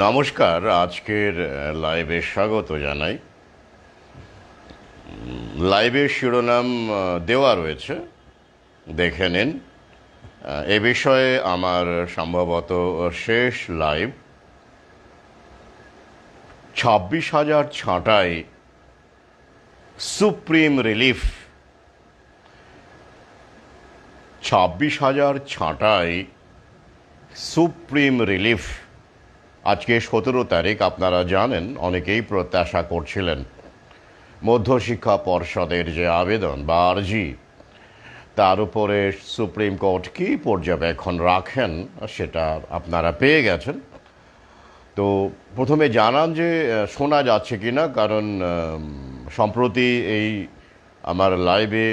নমস্কার। আজকের লাইভে স্বাগত জানাই। লাইভের শিরোনাম দেওয়া রয়েছে, দেখে নিন। এ বিষয়ে আমার সম্ভবত শেষ লাইভ। 26,000 ছাঁটাই, সুপ্রিম রিলিফ। 26,000 ছাঁটাই, সুপ্রিম রিলিফ। আজকে 17 তারিখ। আপনারা জানেন, অনেকেই প্রত্যাশা করছিলেন মধ্যশিক্ষা পর্ষদের যে আবেদন বা আর্জি, তার উপরে সুপ্রিম কোর্ট কী পর্যবেক্ষণ রাখেন সেটা আপনারা পেয়ে গেছেন। তো প্রথমে জানান যে শোনা যাচ্ছে কি না, কারণ সম্প্রতি এই আমার লাইভে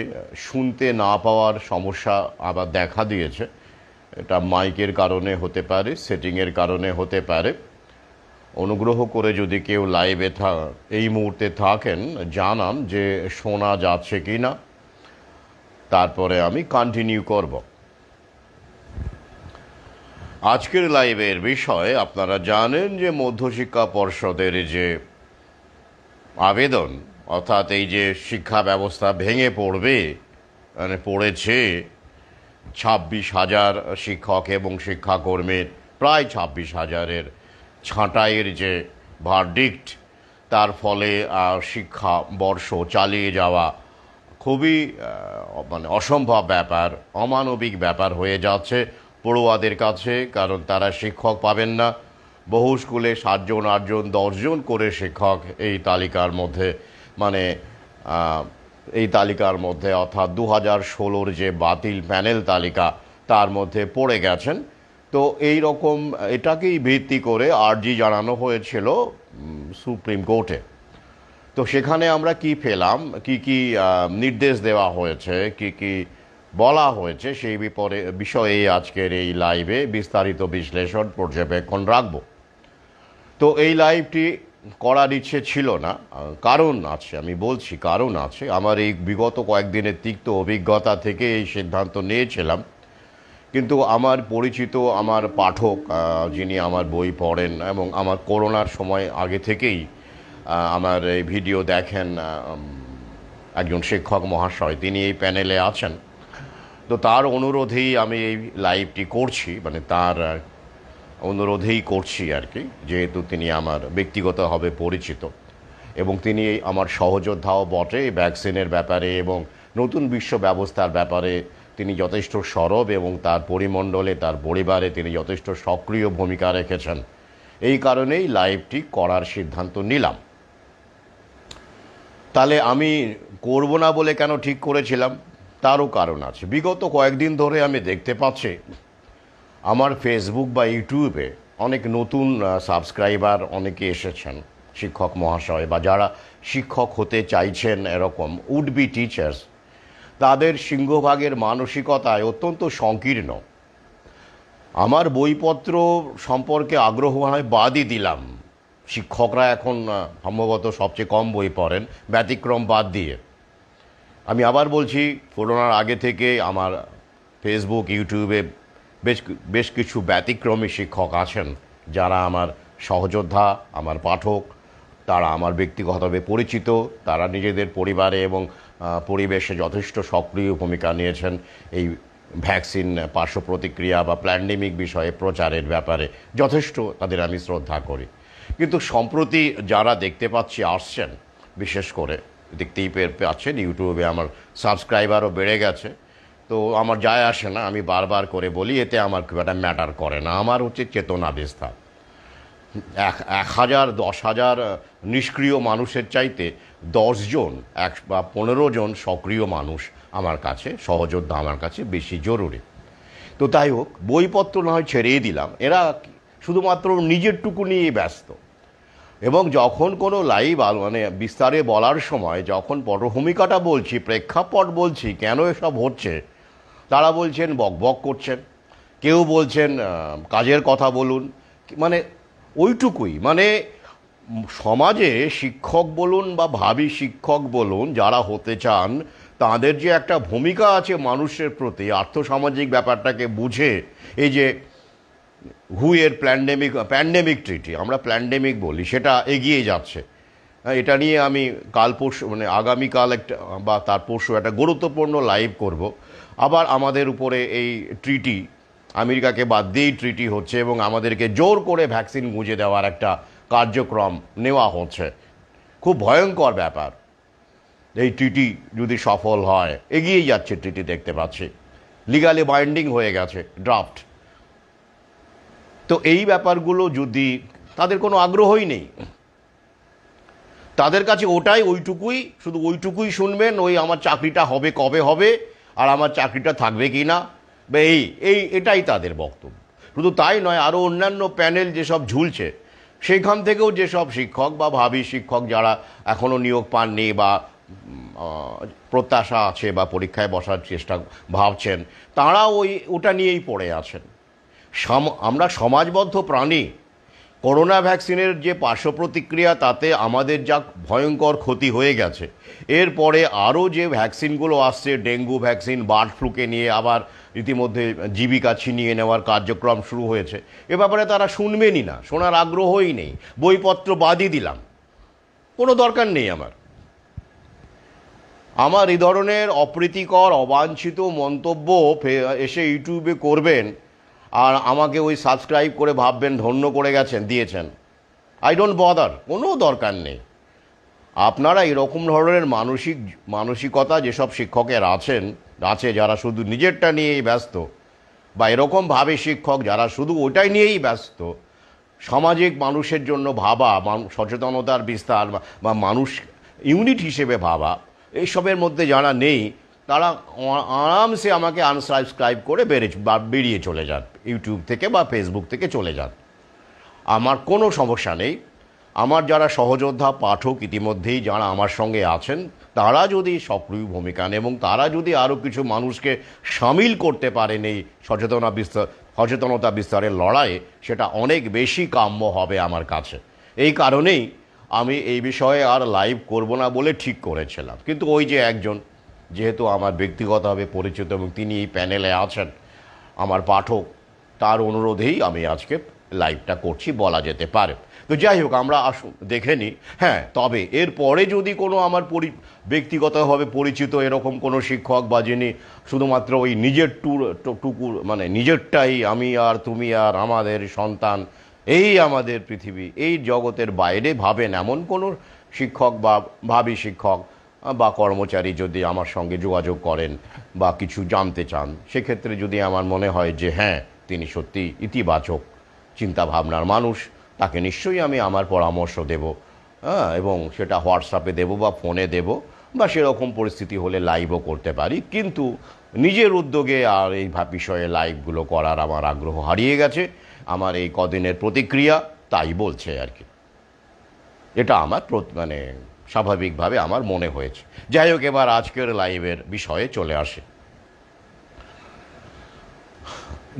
শুনতে না পাওয়ার সমস্যা আবার দেখা দিয়েছে। এটা মাইকের কারণে হতে পারে, সেটিংয়ের কারণে হতে পারে। অনুগ্রহ করে যদি কেউ লাইভে এই মুহূর্তে থাকেন, জানান যে শোনা যাচ্ছে কি না, তারপরে আমি কন্টিনিউ করব। আজকের লাইভের বিষয় আপনারা জানেন যে মধ্যশিক্ষা পর্ষদের যে আবেদন, অর্থাৎ এই যে শিক্ষা ব্যবস্থা ভেঙে পড়বে, মানে পড়েছে 26,000 শিক্ষক এবং শিক্ষাকর্মীর, প্রায় 26,000-এর ছাঁটাইয়ের যে ভার্ডিক্ট, তার ফলে শিক্ষাবর্ষ চালিয়ে যাওয়া খুবই অসম্ভব ব্যাপার, অমানবিক ব্যাপার হয়ে যাচ্ছে পড়ুয়াদের কাছে। কারণ তারা শিক্ষক পাবেন না। বহু স্কুলে 7 জন 8 জন 10 জন করে শিক্ষক এই তালিকার মধ্যে, এই তালিকার মধ্যে, অর্থাৎ 2016-র যে বাতিল প্যানেল তালিকা, তার মধ্যে পড়ে গেছেন। তো এই রকম এটাকেই ভিত্তি করে আর্জি জানানো হয়েছিল সুপ্রিম কোর্টে। তো সেখানে আমরা কি পেলাম, কি নির্দেশ দেওয়া হয়েছে, কি বলা হয়েছে, সেই বিষয়ে আজকের এই লাইভে বিস্তারিত বিশ্লেষণ পর্যবেক্ষণ রাখব। তো এই লাইভটি করার ইচ্ছে ছিল না, কারণ আছে, আমি বলছি কারণ আছে। আমার এই বিগত কয়েকদিনের তিক্ত অভিজ্ঞতা থেকে এই সিদ্ধান্ত নিয়েছিলাম। কিন্তু আমার পরিচিত, আমার পাঠক, যিনি আমার বই পড়েন এবং আমার করোনার সময় আগে থেকেই আমার এই ভিডিও দেখেন, একজন শিক্ষক মহাশয়, তিনি এই প্যানেলে আছেন। তো তার অনুরোধেই আমি এই লাইভটি করছি, মানে তার অনুরোধেই করছি আর কি, যেহেতু তিনি আমার ব্যক্তিগতভাবে পরিচিত এবং তিনি আমার সহযোদ্ধাও বটে এই ভ্যাকসিনের ব্যাপারে এবং নতুন বিশ্ব ব্যবস্থার ব্যাপারে। তিনি যথেষ্ট সরব এবং তার পরিমণ্ডলে, তার পরিবারে তিনি যথেষ্ট সক্রিয় ভূমিকা রেখেছেন। এই কারণেই লাইভটি করার সিদ্ধান্ত নিলাম। তাহলে আমি করব না বলে কেন ঠিক করেছিলাম, তারও কারণ আছে। বিগত কয়েকদিন ধরে আমি দেখতে পাচ্ছি আমার ফেসবুক বা ইউটিউবে অনেক নতুন সাবস্ক্রাইবার অনেকে এসেছেন, শিক্ষক মহাশয় বা যারা শিক্ষক হতে চাইছেন, এরকম উড বি টিচার্স। তাদের সিংহভাগের মানসিকতায় অত্যন্ত সংকীর্ণ। আমার বইপত্র সম্পর্কে আগ্রহ হয় বাদই দিলাম। শিক্ষকরা এখন সম্ভবত সবচেয়ে কম বই পড়েন, ব্যতিক্রম বাদ দিয়ে। আমি আবার বলছি, করোনার আগে থেকে আমার ফেসবুক, ইউটিউবে বেশ কিছু ব্যতিক্রমী শিক্ষক আছেন, যারা আমার সহযোদ্ধা, আমার পাঠক, তারা আমার ব্যক্তিগতভাবে পরিচিত। তারা নিজেদের পরিবারে এবং পরিবেশে যথেষ্ট সক্রিয় ভূমিকা নিয়েছেন এই ভ্যাকসিন পার্শ্ব প্রতিক্রিয়া বা প্যান্ডেমিক বিষয়ে প্রচারের ব্যাপারে। যথেষ্ট তাদের আমি শ্রদ্ধা করি। কিন্তু সম্প্রতি যারা দেখতে পাচ্ছি আসছেন, বিশেষ করে দেখতেই পাচ্ছেন ইউটিউবে আমার সাবস্ক্রাইবারও বেড়ে গেছে। তো আমার যায় আসে না, আমি বারবার করে বলি, এতে আমার খুব একটা ম্যাটার করে না। আমার হচ্ছে চেতনা বিস্তার। 1,000 10,000 নিষ্ক্রিয় মানুষের চাইতে 10 জন বা 15 জন সক্রিয় মানুষ আমার কাছে, সহযোদ্ধা আমার কাছে বেশি জরুরি। তো তাই হোক, বইপত্র না হয় ছেড়েই দিলাম। এরা শুধুমাত্র নিজেরটুকু নিয়ে ব্যস্ত। এবং যখন কোনো লাইভ বিস্তারে বলার সময়, যখন পটভূমিকাটা বলছি, প্রেক্ষাপট বলছি, কেন এসব হচ্ছে, তারা বলছেন বকবক করছেন, কেউ বলছেন কাজের কথা বলুন। মানে ওইটুকুই। মানে সমাজে শিক্ষক বলুন বা ভাবী শিক্ষক বলুন, যারা হতে চান, তাদের যে একটা ভূমিকা আছে মানুষের প্রতি, আর্থসামাজিক ব্যাপারটাকে বুঝে এই যে হুয়ের প্যান্ডেমিক ট্রিটি, আমরা প্যান্ডেমিক বলি, সেটা এগিয়ে যাচ্ছে। এটা নিয়ে আমি কাল পরশু মানে আগামীকাল একটা বা তার পরশু একটা গুরুত্বপূর্ণ লাইভ করব। আবার আমাদের উপরে এই ট্রিটি, আমেরিকাকে বাদ দিয়েই ট্রিটি হচ্ছে এবং আমাদেরকে জোর করে ভ্যাকসিন গুঁজে দেওয়ার একটা কার্যক্রম নেওয়া হচ্ছে। খুব ভয়ঙ্কর ব্যাপার। এই ট্রিটি যদি সফল হয়, এগিয়ে যাচ্ছে ট্রিটি, দেখতে পাচ্ছি লিগালি বাইন্ডিং হয়ে গেছে ড্রাফট। তো এই ব্যাপারগুলো যদি তাদের কোনো আগ্রহই নেই, তাদের কাছে ওইটুকুই, শুধু ওইটুকুই শুনবেন, ওই আমার চাকরিটা হবে কবে হবে আর আমার চাকরিটা থাকবে কি না, বা এটাই তাদের বক্তব্য। শুধু তাই নয়, আরও অন্যান্য প্যানেল যেসব ঝুলছে সেইখান থেকেও যেসব শিক্ষক বা ভাবী শিক্ষক যারা এখনও নিয়োগ পাননি বা প্রত্যাশা আছে বা পরীক্ষায় বসার চেষ্টা ভাবছেন, তাঁরা ওটা নিয়েই পড়ে আছেন। আমরা সমাজবদ্ধ প্রাণী। করোনা ভ্যাকসিনের যে পার্শ্ব প্রতিক্রিয়া, তাতে আমাদের যা ভয়ঙ্কর ক্ষতি হয়ে গেছে, এরপরে আরও যে ভ্যাকসিনগুলো আসছে, ডেঙ্গু ভ্যাকসিন, বার্ড ফ্লুকে নিয়ে আবার ইতিমধ্যে জীবিকা ছিনিয়ে নেওয়ার কার্যক্রম শুরু হয়েছে, এ ব্যাপারে তারা শুনবেনই না, শোনার আগ্রহই নেই। বইপত্র বাদই দিলাম, কোনো দরকার নেই আমার এই ধরনের অপ্রীতিকর অবাঞ্ছিত মন্তব্য এসে ইউটিউবে করবেন আর আমাকে ওই সাবস্ক্রাইব করে ভাববেন ধন্য করে গেছেন, দিয়েছেন। আই ডোন্ট বদার, কোনো দরকার নেই। আপনারা এরকম ধরনের মানসিকতা যেসব শিক্ষকের আছে যারা শুধু নিজেরটা নিয়েই ব্যস্ত, বা এরকমভাবে শিক্ষক যারা শুধু ওইটাই নিয়েই ব্যস্ত, সামাজিক মানুষের জন্য ভাবা, সচেতনতার বিস্তার বা মানুষ ইউনিট হিসেবে ভাবা, এইসবের মধ্যে যারা নেই, তারা আরামসে আমাকে আনসাবস্ক্রাইব করে বেরিয়ে চলে যান, ইউটিউব থেকে বা ফেসবুক থেকে চলে যান। আমার কোনো সমস্যা নেই। আমার যারা সহযোদ্ধা পাঠক ইতিমধ্যেই যারা আমার সঙ্গে আছেন, তারা যদি সক্রিয় ভূমিকা নেন এবং তারা যদি আরও কিছু মানুষকে সামিল করতে পারেন এই সচেতনতা বিস্তারের লড়াইয়ে, সেটা অনেক বেশি কাম্য হবে আমার কাছে। এই কারণেই আমি এই বিষয়ে আর লাইভ করব না বলে ঠিক করেছিলাম। কিন্তু ওই যে একজন, যেহেতু আমার ব্যক্তিগতভাবে পরিচিত এবং তিনি এই প্যানেলে আছেন, আমার পাঠক, তার অনুরোধেই আমি আজকে লাইভটা করছি বলা যেতে পারে। তো যাই হোক, আমরা আসুন দেখে নিই। হ্যাঁ, তবে এরপরে যদি কোনো আমার ব্যক্তিগতভাবে পরিচিত এরকম কোনো শিক্ষক বা যিনি শুধুমাত্র ওই নিজের টুকু মানে নিজেরটাই, আমি আর তুমি আর আমাদের সন্তান, এই আমাদের পৃথিবী, এই জগতের বাইরে ভাবেন, এমন কোনো শিক্ষক বা ভাবী শিক্ষক বা কর্মচারী যদি আমার সঙ্গে যোগাযোগ করেন বা কিছু জানতে চান, সেক্ষেত্রে যদি আমার মনে হয় যে হ্যাঁ, তিনি সত্যি ইতিবাচক চিন্তাভাবনার মানুষ, তাকে নিশ্চয়ই আমি আমার পরামর্শ দেব, এবং সেটা হোয়াটসঅ্যাপে দেব বা ফোনে দেব, বা সেরকম পরিস্থিতি হলে লাইভও করতে পারি। কিন্তু নিজের উদ্যোগে আর এই বিষয়ে লাইভগুলো করার আমার আগ্রহ হারিয়ে গেছে। আমার এই কদিনের প্রতিক্রিয়া তাই বলছে আর কি। এটা আমার মানে স্বাভাবিকভাবে আমার মনে হয়েছে। যাই হোক, এবার আজকের লাইভের বিষয়ে চলে আসে।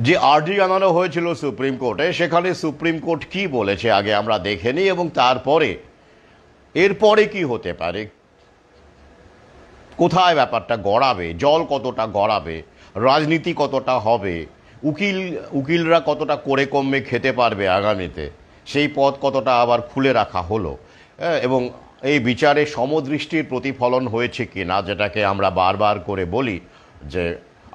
যে আর্জি জানানো হয়েছিল সুপ্রিম কোর্টে, সেখানে সুপ্রিম কোর্ট কি বলেছে আগে আমরা দেখে নিই, এবং তারপরে এরপরে কি হতে পারে, কোথায় ব্যাপারটা গড়াবে, জল কতটা গড়াবে, রাজনীতি কতটা হবে, উকিলরা কতটা করে কমে খেতে পারবে আগামীতে, সেই পথ কতটা আবার খুলে রাখা হলো, এবং এই বিচারে সমদৃষ্টির প্রতিফলন হয়েছে কি না, যেটাকে আমরা বারবার করে বলি যে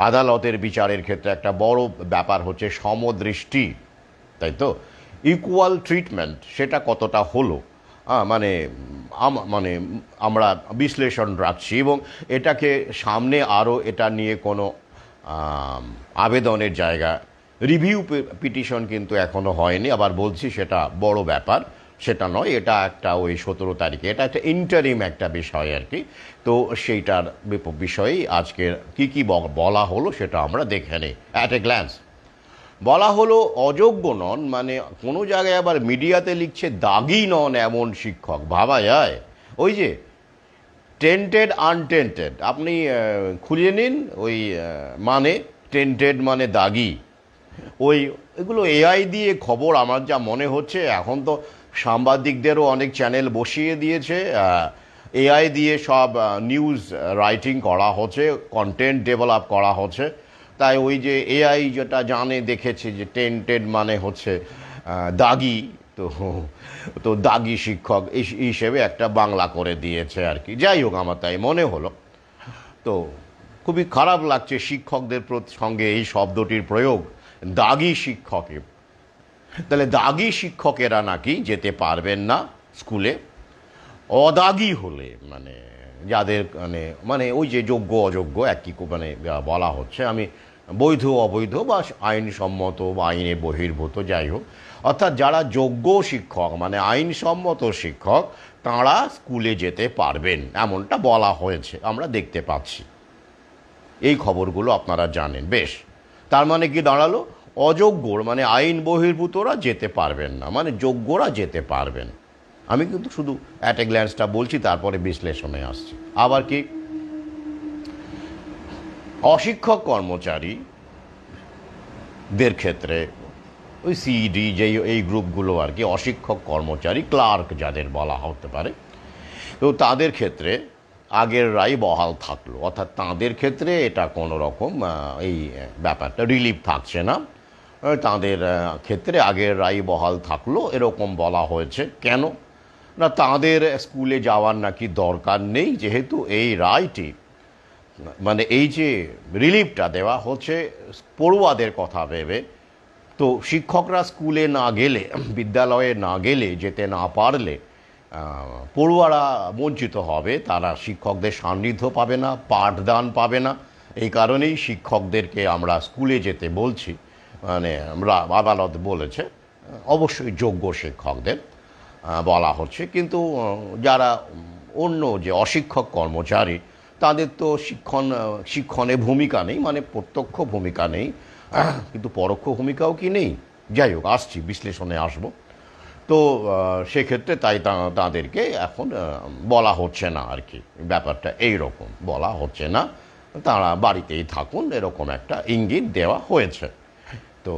আদালতের বিচারের ক্ষেত্রে একটা বড় ব্যাপার হচ্ছে সমদৃষ্টি, তাই তো, ইকুয়াল ট্রিটমেন্ট, সেটা কতটা হলো, মানে আমরা বিশ্লেষণ রাখছি এবং এটাকে সামনে আরও এটা নিয়ে কোনো আবেদনের জায়গা, রিভিউ পিটিশন কিন্তু এখনও হয়নি। আবার বলছি, সেটা বড় ব্যাপার সেটা নয়, এটা একটা ওই 17 তারিখে, এটা একটা ইন্টারিম একটা বিষয় আর কি। তো সেইটার বিষয়েই আজকে কি বলা হলো সেটা আমরা দেখে নিই অ্যাট এ গ্ল্যান্স। বলা হলো অযোগ্য নন, মানে কোনো জায়গায় আবার মিডিয়াতে লিখছে দাগি নন এমন শিক্ষক, ভাবা যায়। ওই যে টেন্টেড আনটেন্টেড, আপনি খুঁজে নিন ওই মানে, টেন্টেড মানে দাগি, এগুলো এআই দিয়ে খবর আমার যা মনে হচ্ছে। এখন তো সাংবাদিকদেরও অনেক চ্যানেল বসিয়ে দিয়েছে, এআই দিয়ে সব নিউজ রাইটিং করা হচ্ছে, কন্টেন্ট ডেভেলপ করা হচ্ছে, তাই ওই যে এআই যেটা জানে দেখেছে যে টেন্টেড মানে হচ্ছে দাগি, তো তো দাগি শিক্ষক এই হিসেবে একটা বাংলা করে দিয়েছে আর কি। যাই হোক, আমার তাই মনে হলো। তো খুবই খারাপ লাগছে শিক্ষকদের সঙ্গে এই শব্দটির প্রয়োগ, দাগি শিক্ষকে। তাহলে দাগি শিক্ষকেরা নাকি যেতে পারবেন না স্কুলে। অদাগি হলে মানে যাদের মানে মানে ওই যে যোগ্য অযোগ্য একই মানে বলা হচ্ছে, আমি বৈধ অবৈধ বা আইনসম্মত বা আইনে বহির্ভূত যাই হোক, অর্থাৎ যারা যোগ্য শিক্ষক মানে আইনসম্মত শিক্ষক তাঁরা স্কুলে যেতে পারবেন এমনটা বলা হয়েছে, আমরা দেখতে পাচ্ছি। এই খবরগুলো আপনারা জানেন বেশ। তার মানে কি দাঁড়ালো, অযোগ্যর মানে আইন বহির্ভূতরা যেতে পারবেন না, মানে যোগ্যরা যেতে পারবেন। আমি কিন্তু শুধু অ্যাট এ গ্ল্যান্সটা বলছি, তারপরে বিশ্লেষণে আসছি। আবার কি অশিক্ষক কর্মচারীদের ক্ষেত্রে ওই সিইডি যেই এই গ্রুপগুলো আর কি, অশিক্ষক কর্মচারী ক্লার্ক যাদের বলা হতে পারে, তো তাদের ক্ষেত্রে আগের রায় বহাল থাকলো, অর্থাৎ তাঁদের ক্ষেত্রে এটা কোনো রকম এই ব্যাপারটা রিলিফ থাকছে না, তাঁদের ক্ষেত্রে আগের রায় বহাল থাকলো এরকম বলা হয়েছে। কেন না, তাঁদের স্কুলে যাওয়ার নাকি দরকার নেই, যেহেতু এই রায়টি মানে এই যে রিলিফটা দেওয়া হচ্ছে পড়ুয়াদের কথা ভেবে। তো শিক্ষকরা স্কুলে না গেলে, বিদ্যালয়ে না গেলে, যেতে না পারলে পড়ুয়ারা বঞ্চিত হবে, তারা শিক্ষকদের সান্নিধ্য পাবে না, পাঠদান পাবে না। এই কারণেই শিক্ষকদেরকে আমরা স্কুলে যেতে বলছি, মানে আমরা আদালত বলেছে অবশ্যই যোগ্য শিক্ষকদের বলা হচ্ছে। কিন্তু যারা অন্য যে অশিক্ষক কর্মচারী তাদের তো শিক্ষণে ভূমিকা নেই, মানে প্রত্যক্ষ ভূমিকা নেই, কিন্তু পরোক্ষ ভূমিকাও কি নেই। যাই হোক, আসছি, বিশ্লেষণে আসব। তো সেক্ষেত্রে তাই তাদেরকে এখন বলা হচ্ছে না আর কি, ব্যাপারটা এই রকম বলা হচ্ছে না, তারা বাড়িতেই থাকুন এরকম একটা ইঙ্গিত দেওয়া হয়েছে। তো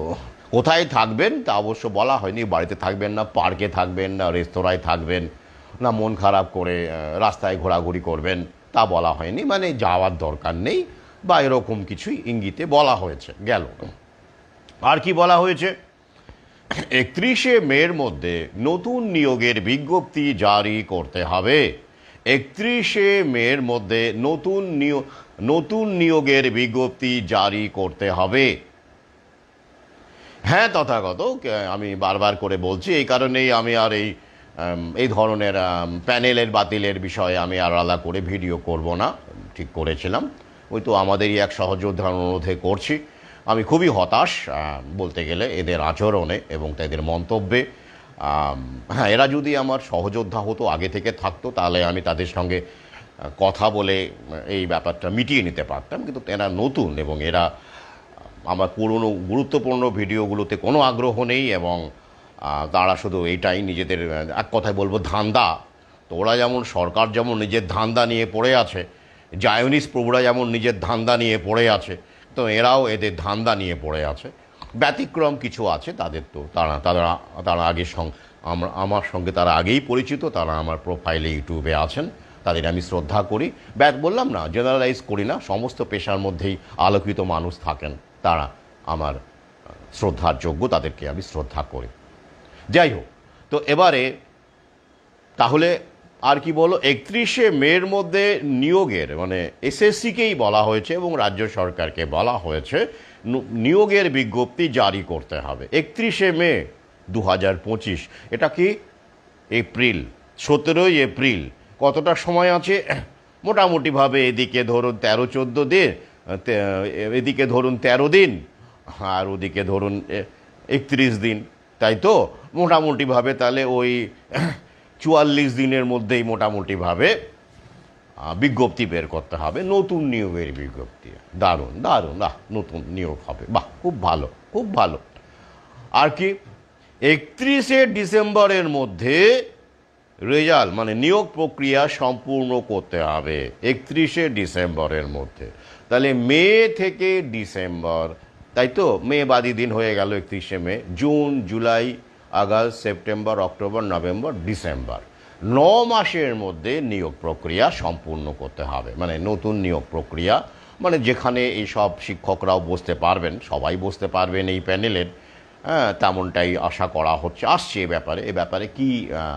কোথায় থাকবেন তা অবশ্য বলা হয়নি, বাড়িতে থাকবেন না পার্কে থাকবেন না রেস্তোরাঁয় থাকবেন না মন খারাপ করে রাস্তায় ঘোরাঘুরি করবেন তা বলা হয়নি, মানে যাওয়ার দরকার নেই বা এরকম কিছুই ইঙ্গিতে বলা হয়েছে। গেল। আর কি বলা হয়েছে, 31শে মের মধ্যে নতুন নিয়োগের বিজ্ঞপ্তি জারি করতে হবে। 31শে মের মধ্যে নতুন নিয়োগের বিজ্ঞপ্তি জারি করতে হবে। হ্যাঁ, তথাগত, আমি বারবার করে বলছি, এই কারণেই আমি আর এই ধরনের প্যানেলের বাতিলের বিষয়ে আমি আর আলাদা করে ভিডিও করব না, ঠিক করেছিলাম। ওই তো আমাদেরই এক সহযোদ্ধার অনুরোধে করছি। আমি খুবই হতাশ বলতে গেলে এদের আচরণে এবং তাদের মন্তব্যে। হ্যাঁ, এরা যদি আমার সহযোদ্ধা হতো, আগে থেকে থাকতো, তাহলে আমি তাদের সঙ্গে কথা বলে এই ব্যাপারটা মিটিয়ে নিতে পারতাম। কিন্তু এরা নতুন এবং এরা আমার পুরনো গুরুত্বপূর্ণ ভিডিওগুলোতে কোনো আগ্রহ নেই এবং তারা শুধু এইটাই নিজেদের, এক কথায় বলবো, ধান্দা। তো ওরা যেমন, সরকার যেমন নিজের ধান্দা নিয়ে পড়ে আছে, জায়নিস প্রভুরা যেমন নিজের ধান্দা নিয়ে পড়ে আছে, তো এরাও এদের ধান্দা নিয়ে পড়ে আছে। ব্যতিক্রম কিছু আছে তাদের, তো তারা আগের আমার সঙ্গে তারা আগেই পরিচিত, তারা আমার প্রোফাইলে ইউটিউবে আছেন, তাদের আমি শ্রদ্ধা করি। বললাম না, জেনারেলাইজ করি না, সমস্ত পেশার মধ্যেই আলোকিত মানুষ থাকেন, তারা আমার শ্রদ্ধার যোগ্য, তাদেরকে আমি শ্রদ্ধা করি। যাই হোক, তো এবারে তাহলে আর কি বলো, 31শে মের মধ্যে নিয়োগের মানে এসএসসিকেই বলা হয়েছে এবং রাজ্য সরকারকে বলা হয়েছে নিয়োগের বিজ্ঞপ্তি জারি করতে হবে 31শে মে 2025। এটা কি এপ্রিল, 17ই এপ্রিল। কতটা সময় আছে? মোটামুটিভাবে এদিকে ধরুন 13-14 দিন, এদিকে ধরুন 13 দিন, আর ওদিকে ধরুন 31 দিন, তাই তো? মোটামুটিভাবে তাহলে ওই 44 দিনের মধ্যেই মোটামুটিভাবে বিজ্ঞপ্তি বের করতে হবে, নতুন নিয়োগের বিজ্ঞপ্তি। দারুণ দারুণ, নতুন নিয়োগ হবে, বাহ, খুব ভালো, খুব ভালো। আর কি 31শে ডিসেম্বরের মধ্যে রেজাল্ট মানে নিয়োগ প্রক্রিয়া সম্পূর্ণ করতে হবে 31শে ডিসেম্বরের মধ্যে। তাহলে মে থেকে ডিসেম্বর, তাই তো? মে বাদী দিন হয়ে গেল 31শে May, June, July, August, September, October, November, December, 9 মাসের মধ্যে নিয়োগ প্রক্রিয়া সম্পূর্ণ করতে হবে, মানে নতুন নিয়োগ প্রক্রিয়া মানে যেখানে এইসব শিক্ষকরাও বসতে পারবেন, সবাই বসতে পারবেন এই প্যানেলের, হ্যাঁ, তেমনটাই আশা করা হচ্ছে। আসছে এ ব্যাপারে কি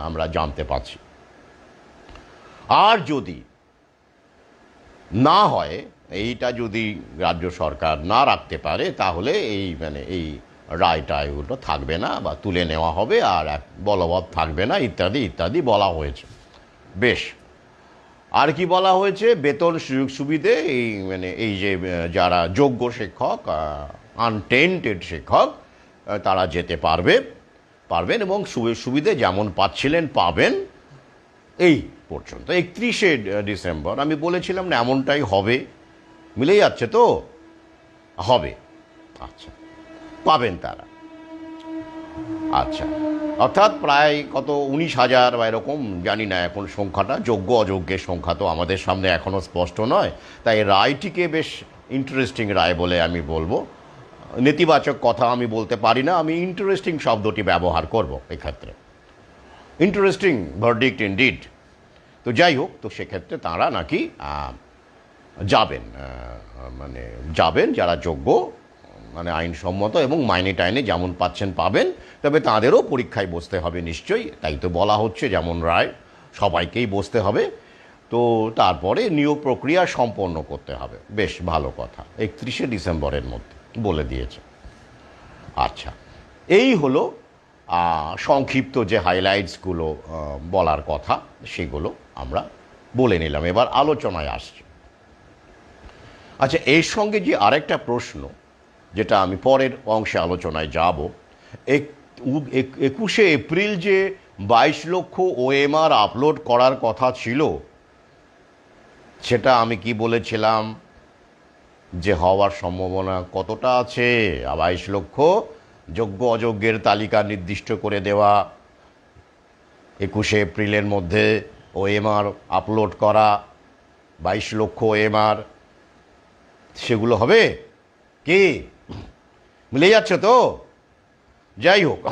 আমরা জানতে পারছি। আর যদি না হয়, এইটা যদি রাজ্য সরকার না রাখতে পারে, তাহলে এই রায়টা এগুলো থাকবে না বা তুলে নেওয়া হবে, আর বলবৎ থাকবে না, ইত্যাদি ইত্যাদি বলা হয়েছে। বেশ, আর কি বলা হয়েছে? বেতন সুযোগ সুবিধে এই যে যারা যোগ্য শিক্ষক, আনটেন্টেড শিক্ষক, তারা যেতে পারবেন এবং সুবিধে যেমন পাচ্ছিলেন পাবেন, এই পর্যন্ত 31শে ডিসেম্বর। আমি বলেছিলাম না এমনটাই হবে, মিলে যাচ্ছে তো, হবে। আচ্ছা, পাবেন তারা। আচ্ছা, অর্থাৎ প্রায় কত 19,000 বা এরকম, জানি না এখন সংখ্যাটা, যোগ্য অযোগ্যের সংখ্যা তো আমাদের সামনে এখনও স্পষ্ট নয়। তাই রায়টিকে বেশ ইন্টারেস্টিং রায় বলে আমি বলবো। নেতিবাচক কথা আমি বলতে পারি না, আমি ইন্টারেস্টিং শব্দটি ব্যবহার করব এক্ষেত্রে। Interesting verdict indeed. তো যাই হোক, তো সেক্ষেত্রে তাঁরা নাকি যাবেন যারা যোগ্য, মানে আইনসম্মত এবং মাইনে টাইনে যেমন পাচ্ছেন পাবেন, তবে তাঁদেরও পরীক্ষায় বসতে হবে নিশ্চয়ই, তাই তো বলা হচ্ছে, যেমন রায় সবাইকেই বসতে হবে। তো তারপরে নিয়োগ প্রক্রিয়া সম্পন্ন করতে হবে। বেশ ভালো কথা, 31শে ডিসেম্বরের মধ্যে বলে দিয়েছে। আচ্ছা, এই হলো সংক্ষিপ্ত যে হাইলাইটসগুলো বলার কথা, সেগুলো আমরা বলে নিলাম। এবার আলোচনায় আসছে। আচ্ছা, এর সঙ্গে যে আরেকটা প্রশ্ন, যেটা আমি পরের অংশে আলোচনায় যাব, 21শে এপ্রিল যে 22 লক্ষ OMR আপলোড করার কথা ছিল, সেটা আমি কি বলেছিলাম যে হওয়ার সম্ভাবনা কতটা আছে? 22 লক্ষ যোগ্য অযোগ্যের তালিকা নির্দিষ্ট করে দেওয়া, 21শে এপ্রিলের মধ্যে OMR আপলোড করা, 22 লক্ষ OMR, সেগুলো হবে কি? মিলে যাচ্ছে তো? যাই হোক,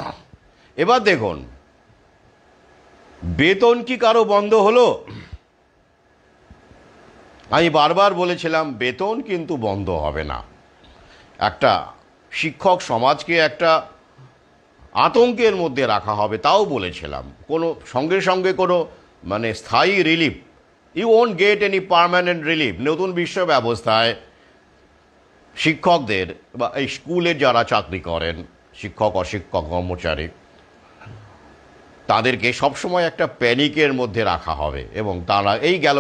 এবার দেখুন, বেতন কি কারো বন্ধ হলো? আমি বারবার বলেছিলাম বেতন কিন্তু বন্ধ হবে না। একটা শিক্ষক সমাজকে একটা আতঙ্কের মধ্যে রাখা হবে, তাও বলেছিলাম। সঙ্গে সঙ্গে কোনো স্থায়ী relief, you won't get any permanent relief. নতুন বিশ্ব ব্যবস্থায় শিক্ষকদের বা এই স্কুলে যারা চাকরি করেন, শিক্ষক অশিক্ষক কর্মচারী, তাদেরকে সবসময় একটা প্যানিকের মধ্যে রাখা হবে, এবং তারা এই গেল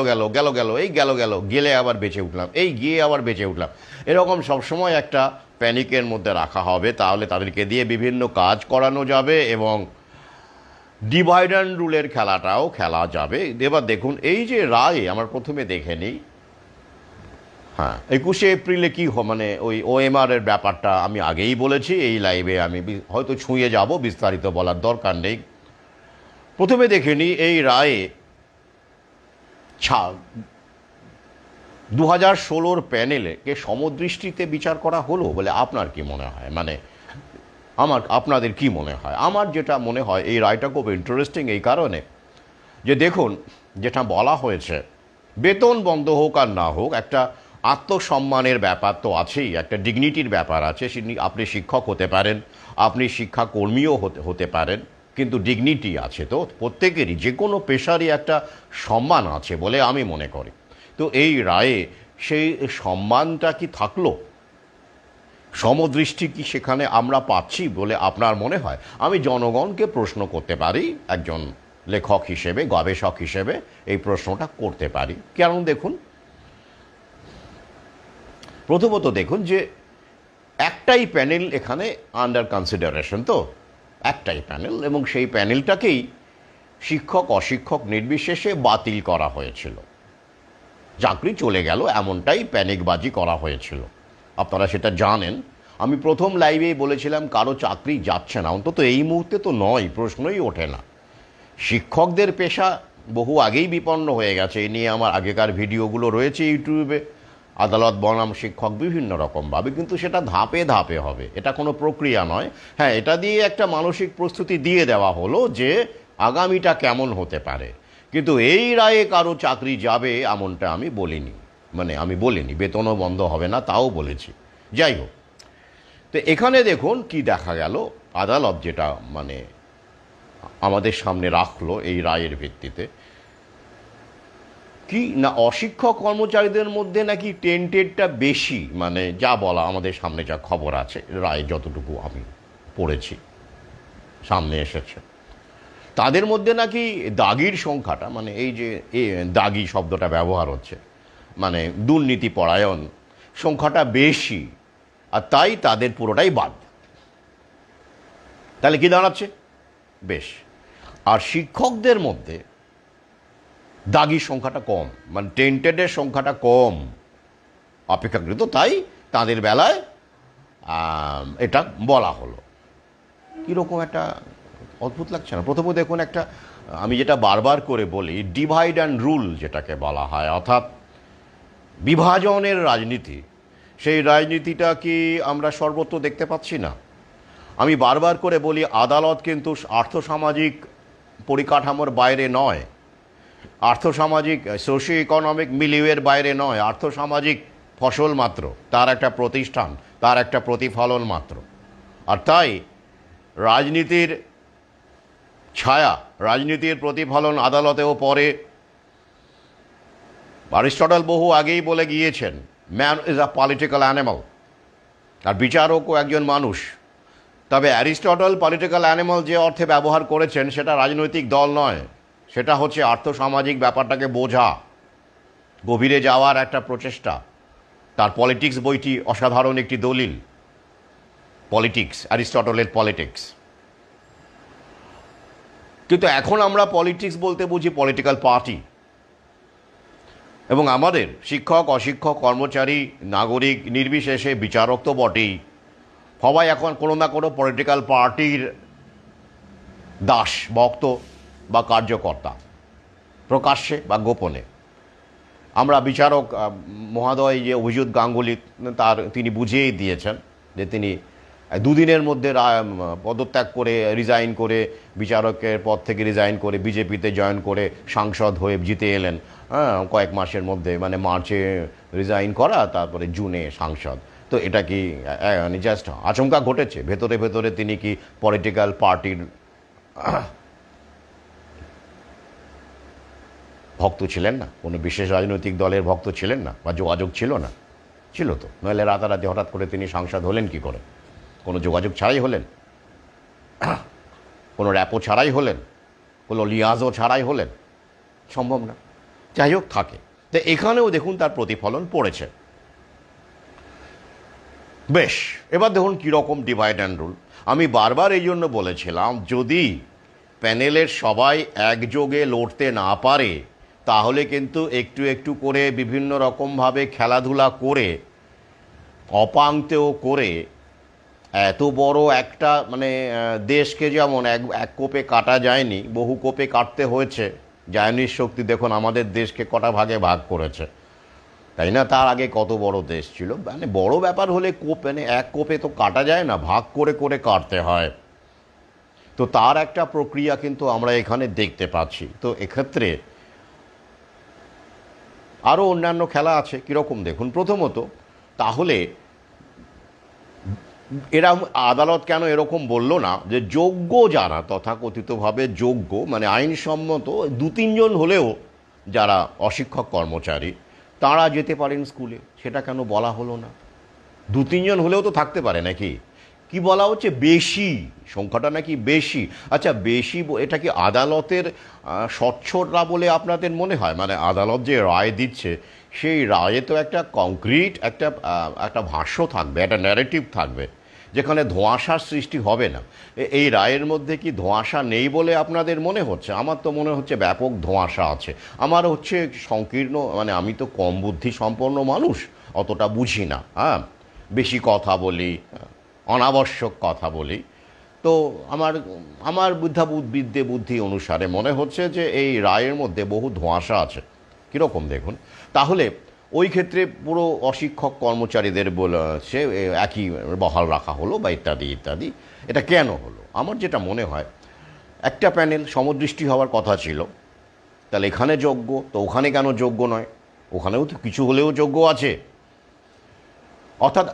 গেলে আবার বেঁচে উঠলাম, এই গিয়ে আবার বেঁচে উঠলাম, এরকম সবসময় একটা প্যানিকের মধ্যে রাখা হবে। তাহলে তাদেরকে দিয়ে বিভিন্ন কাজ করানো যাবে এবং ডিভাইড অ্যান্ড রুলের খেলাটাও খেলা যাবে। এবার দেখুন, এই যে রায়, আমার প্রথমে দেখে নিই। হ্যাঁ, 21শে এপ্রিলে কি ওই OMR এর ব্যাপারটা আমি আগেই বলেছি, এই লাইভে আমি হয়তো ছুঁয়ে যাব, বিস্তারিত বলার দরকার নেই। প্রথমে দেখে নিই এই রায়ে 2016 প্যানেলকে সমদৃষ্টিতে বিচার করা হলো বলে আপনার কি মনে হয়? আপনাদের কি মনে হয়? আমার যেটা মনে হয়, এই রায়টা খুব ইন্টারেস্টিং এই কারণে যে দেখুন, যেটা বলা হয়েছে, বেতন বন্ধ হোক আর না হোক, একটা আত্মসম্মানের ব্যাপার তো আছেই, একটা ডিগনিটির ব্যাপার আছে। আপনি শিক্ষক হতে পারেন, আপনি শিক্ষাকর্মীও হতে পারেন, কিন্তু ডিগনিটি আছে তো প্রত্যেকেরই, যে কোনো পেশারই একটা সম্মান আছে বলে আমি মনে করি। তো এই রায়ে সেই সম্মানটা কি থাকলো? সমদৃষ্টি কি সেখানে আমরা পাচ্ছি বলে আপনার মনে হয়? আমি জনগণকে প্রশ্ন করতে পারি, একজন লেখক হিসেবে, গবেষক হিসেবে এই প্রশ্নটা করতে পারি। কারণ দেখুন, প্রথমত দেখুন যে একটাই প্যানেল এখানে আন্ডার কনসিডারেশন, তো একটাই প্যানেল, এবং সেই প্যানেলটাকেই শিক্ষক অশিক্ষক নির্বিশেষে বাতিল করা হয়েছিল। চাকরি চলে গেল এমনটাই প্যানিকবাজি করা হয়েছিল, আপনারা সেটা জানেন। আমি প্রথম লাইভেই বলেছিলাম কারো চাকরি যাচ্ছে না, অন্তত এই মুহূর্তে তো নয়, প্রশ্নই ওঠে না। শিক্ষকদের পেশা বহু আগেই বিপন্ন হয়ে গেছে, এই নিয়ে আমার আগেকার ভিডিওগুলো রয়েছে ইউটিউবে, আদালত বনাম শিক্ষক, বিভিন্ন রকমভাবে, কিন্তু সেটা ধাপে ধাপে হবে, এটা কোনো প্রক্রিয়া নয়। হ্যাঁ, এটা দিয়ে একটা মানসিক প্রস্তুতি দিয়ে দেওয়া হলো যে আগামীটা কেমন হতে পারে, কিন্তু এই রায়ে কারো চাকরি যাবে এমনটা আমি বলিনি। মানে আমি বলিনি বেতনও বন্ধ হবে না, তাও বলেছি। যাই হোক, তো এখানে দেখুন কি দেখা গেল, আদালত যেটা মানে আমাদের সামনে রাখলো এই রায়ের ভিত্তিতে, কি না অশিক্ষক কর্মচারীদের মধ্যে নাকি টেন্টেডটা বেশি, মানে যা বলা আমাদের সামনে যা খবর আছে, রায় যতটুকু আমি পড়েছি সামনে এসেছে, তাদের মধ্যে নাকি দাগির সংখ্যাটা, মানে এই যে দাগি শব্দটা ব্যবহার হচ্ছে, মানে দুর্নীতি পরায়ণ সংখ্যাটা বেশি, আর তাই তাদের পুরোটাই বাদ। তাহলে কি দাঁড়াচ্ছে? বেশ। আর শিক্ষকদের মধ্যে দাগির সংখ্যাটা কম, মানে টেন্টেডের সংখ্যাটা কম অপেক্ষাকৃত, তাই তাদের বেলায় এটা বলা হলো। কীরকম একটা অদ্ভুত লাগছে না? প্রথমে দেখুন, একটা আমি যেটা বারবার করে বলি, ডিভাইড অ্যান্ড রুল যেটাকে বলা হয়, অর্থাৎ বিভাজনের রাজনীতি, সেই রাজনীতিটা কি আমরা সর্বত্র দেখতে পাচ্ছি না? আমি বারবার করে বলি, আদালত কিন্তু আর্থসামাজিক পরিকাঠামোর বাইরে নয়, আর্থসামাজিক সোশিও ইকোনমিক মিলিউয়ের বাইরে নয়, আর্থসামাজিক ফসল মাত্র, তার একটা প্রতিষ্ঠান, তার একটা প্রতিফলন মাত্র। আর তাই রাজনীতির ছায়া, রাজনীতির প্রতিফলন আদালতেও পড়ে। অ্যারিস্টটল বহু আগেই বলে গিয়েছেন, man is a political animal, আর বিচারকও একজন মানুষ। তবে অ্যারিস্টটল পলিটিক্যাল অ্যানিমাল যে অর্থে ব্যবহার করেছেন সেটা রাজনৈতিক দল নয়, সেটা হচ্ছে আর্থসামাজিক ব্যাপারটাকে বোঝা, গভীরে যাওয়ার একটা প্রচেষ্টা। তার পলিটিক্স বইটি অসাধারণ একটি দলিল, পলিটিক্স, অ্যারিস্টটলের পলিটিক্স। কিন্তু এখন আমরা পলিটিক্স বলতে বুঝি পলিটিক্যাল পার্টি, এবং আমাদের শিক্ষক, অশিক্ষক, কর্মচারী, নাগরিক নির্বিশেষে, বিচারক তো বটেই, সবাই এখন কোনো না কোনো পলিটিক্যাল পার্টির দাস, ভক্ত বা কার্যকর্তা, প্রকাশ্যে বা গোপনে। আমরা বিচারক মহোদয় যে অভিজিৎ গাঙ্গুলি, তিনি বুঝিয়েই দিয়েছেন যে তিনি দুদিনের মধ্যে পদত্যাগ করে, রিজাইন করে, বিচারকের পদ থেকে রিজাইন করে বিজেপিতে জয়েন করে সাংসদ হয়ে জিতে এলেন। হ্যাঁ, কয়েক মাসের মধ্যে, মানে মার্চে রিজাইন করা, তারপরে জুনে সাংসদ। তো এটা কি জাস্ট আচমকা ঘটেছে? ভেতরে ভেতরে তিনি কি পলিটিক্যাল পার্টির ভক্ত ছিলেন না? কোনো বিশেষ রাজনৈতিক দলের ভক্ত ছিলেন না? বা যোগাযোগ ছিল না? ছিল তো, নইলে রাতারাতি হঠাৎ করে তিনি সাংসদ হলেন কি করে? কোনো যোগাযোগ ছাড়াই হলেন? কোনো র্যাপো ছাড়াই হলেন? কোনো লিয়াজও ছাড়াই হলেন? সম্ভব না। যাই হোক, থাকে। তো এখানেও দেখুন তার প্রতিফলন পড়েছে। বেশ, এবার দেখুন কীরকম ডিভাইড অ্যান্ড রুল। আমি বারবার এই জন্য বলেছিলাম, যদি প্যানেলের সবাই একযোগে লড়তে না পারে, তাহলে কিন্তু একটু একটু করে বিভিন্ন রকমভাবে খেলাধুলা করে, অপাংতেও করে, এত বড় একটা মানে দেশকে যেমন এক কোপে কাটা যায়নি, বহু কোপে কাটতে হয়েছে। জায়নির শক্তি দেখুন আমাদের দেশকে কটা ভাগে ভাগ করেছে, তাই না? তার আগে কত বড় দেশ ছিল। মানে বড় ব্যাপার হলে কোপ, মানে এক কোপে তো কাটা যায় না, ভাগ করে করে কাটতে হয়। তো তার একটা প্রক্রিয়া কিন্তু আমরা এখানে দেখতে পাচ্ছি। তো এক্ষেত্রে আরও অন্যান্য খেলা আছে। কীরকম দেখুন, প্রথমত তাহলে এরা আদালত কেন এরকম বলল না যে যোগ্য যারা, তথাকথিতভাবে যোগ্য, মানে আইনসম্মত 2-3 জন হলেও যারা অশিক্ষক কর্মচারী, তারা যেতে পারেন স্কুলে? সেটা কেন বলা হলো না? 2-3 জন হলেও তো থাকতে পারে নাকি? কি বলা হচ্ছে? বেশি, সংখ্যাটা নাকি বেশি। আচ্ছা, বেশি এটা কি আদালতের স্বচ্ছতা বলে আপনাদের মনে হয়? মানে আদালত যে রায় দিচ্ছে, সেই রায়ে তো একটা কংক্রিট একটা ভাষ্য থাকবে, একটা ন্যারেটিভ থাকবে, যেখানে ধোঁয়াশার সৃষ্টি হবে না। এই রায়ের মধ্যে কি ধোঁয়াশা নেই বলে আপনাদের মনে হচ্ছে? আমার তো মনে হচ্ছে ব্যাপক ধোঁয়াশা আছে। আমার হচ্ছে সংকীর্ণ, মানে আমি তো কম বুদ্ধি সম্পন্ন মানুষ, অতটা বুঝি না, হ্যাঁ, বেশি কথা বলি, অনাবশ্যক কথা বলি। তো আমার বুদ্ধি অনুসারে মনে হচ্ছে যে এই রায়ের মধ্যে বহু ধোঁয়াশা আছে। কীরকম দেখুন, তাহলে ওই ক্ষেত্রে পুরো অশিক্ষক কর্মচারীদের সে একই বহাল রাখা হলো বা ইত্যাদি ইত্যাদি। এটা কেন হলো? আমার যেটা মনে হয়, একটা প্যানেল সমদৃষ্টি হওয়ার কথা ছিল, তাহলে এখানে যোগ্য, তো ওখানে কেন যোগ্য নয়? ওখানেও তো কিছু হলেও যোগ্য আছে। অর্থাৎ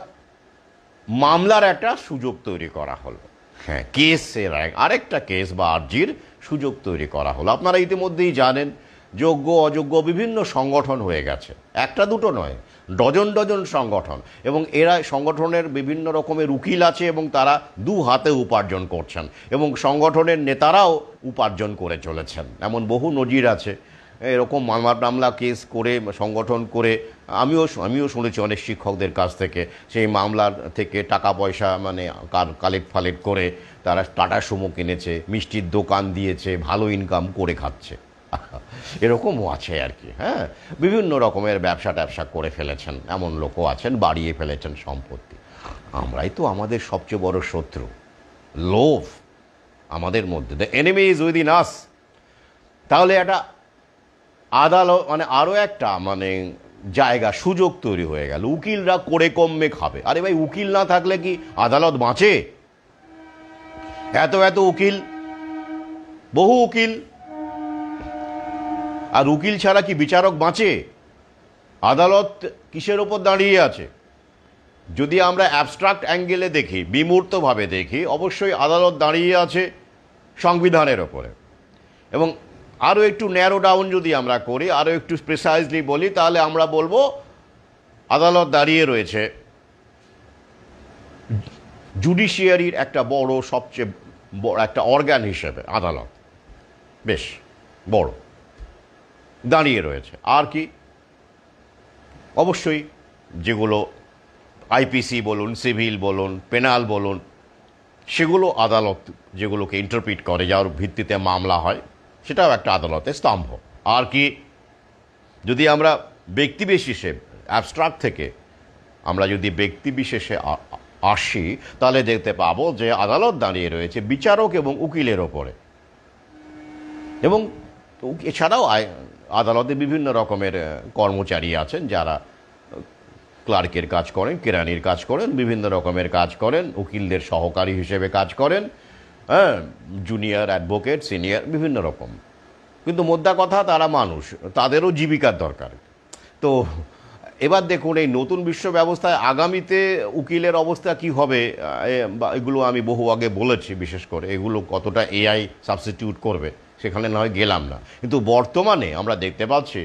মামলার একটা সুযোগ তৈরি করা হলো, হ্যাঁ, কেসের আরেকটা কেস বা আর্জির সুযোগ তৈরি করা হলো। আপনারা ইতিমধ্যেই জানেন যোগ্য অযোগ্য বিভিন্ন সংগঠন হয়ে গেছে, একটা দুটো নয়, ডজন ডজন সংগঠন, এবং এরা সংগঠনের বিভিন্ন রকমের উকিল আছে এবং তারা দু হাতে উপার্জন করছেন এবং সংগঠনের নেতারাও উপার্জন করে চলেছেন। এমন বহু নজির আছে। এরকম মামলা কেস করে সংগঠন করে আমিও শুনেছি অনেক শিক্ষকদের কাছ থেকে, সেই মামলার থেকে টাকা পয়সা মানে কালেক্ট করে তারা টাটা সুমো কিনেছে, মিষ্টির দোকান দিয়েছে, ভালো ইনকাম করে খাচ্ছে। এরকমও আছে আর কি, হ্যাঁ, বিভিন্ন রকমের ব্যবসা করে ফেলেছেন, এমন লোকও আছেন, বাড়িয়ে ফেলেছেন সম্পত্তি। আমরাই তো আমাদের সবচেয়ে বড় শত্রু, লোভ আমাদের মধ্যে, দ্য এনিমি ইজ উইদিন আস। তাহলে একটা আদালত মানে আরও একটা মানে জায়গা সুযোগ তৈরি হয়ে গেল, উকিলরা করে কমে খাবে। আরে ভাই, উকিল না থাকলে কি আদালত বাঁচে? এত উকিল, বহু উকিল, আর উকিল ছাড়া কি বিচারক বাঁচে? আদালত কিসের ওপর দাঁড়িয়ে আছে? যদি আমরা অ্যাবস্ট্রাক্ট অ্যাঙ্গেলে দেখি, বিমূর্তভাবে দেখি, অবশ্যই আদালত দাঁড়িয়ে আছে সংবিধানের ওপরে। এবং আরও একটু ন্যারো ডাউন যদি আমরা করি, আরও একটু প্রিসাইজলি বলি, তাহলে আমরা বলবো আদালত দাঁড়িয়ে রয়েছে জুডিশিয়ারির একটা সবচেয়ে বড় একটা অর্গান হিসেবে। আদালত বেশ বড় দাঁড়িয়ে রয়েছে। আর কি? অবশ্যই যেগুলো আইপিসি বলুন, সিভিল বলুন, পেনাল বলুন, সেগুলো আদালত যেগুলোকে ইন্টারপ্রিট করে, যার ভিত্তিতে মামলা হয়, সেটাও একটা আদালতের স্তম্ভ। আর কি? যদি আমরা ব্যক্তিবিশেষে অ্যাবস্ট্রাক্ট থেকে আমরা যদি ব্যক্তিবিশেষে আসি, তাহলে দেখতে পাবো যে আদালত দাঁড়িয়ে রয়েছে বিচারক এবং উকিলের ওপরে। এবং এছাড়াও আদালতে বিভিন্ন রকমের কর্মচারী আছেন যারা ক্লার্কের কাজ করেন, কেরানির কাজ করেন, বিভিন্ন রকমের কাজ করেন, উকিলদের সহকারী হিসেবে কাজ করেন, হ্যাঁ, জুনিয়র অ্যাডভোকেট, সিনিয়র, বিভিন্ন রকম। কিন্তু মোদ্দা কথা, তারা মানুষ, তাদেরও জীবিকার দরকার। তো এবার দেখুন, এই নতুন বিশ্ব ব্যবস্থায় আগামীতে উকিলের অবস্থা কি হবে, এগুলো আমি বহু আগে বলেছি। বিশেষ করে এগুলো কতটা এআই সাবস্টিটিউট করবে সেখানে নয় গেলাম না, কিন্তু বর্তমানে আমরা দেখতে পাচ্ছি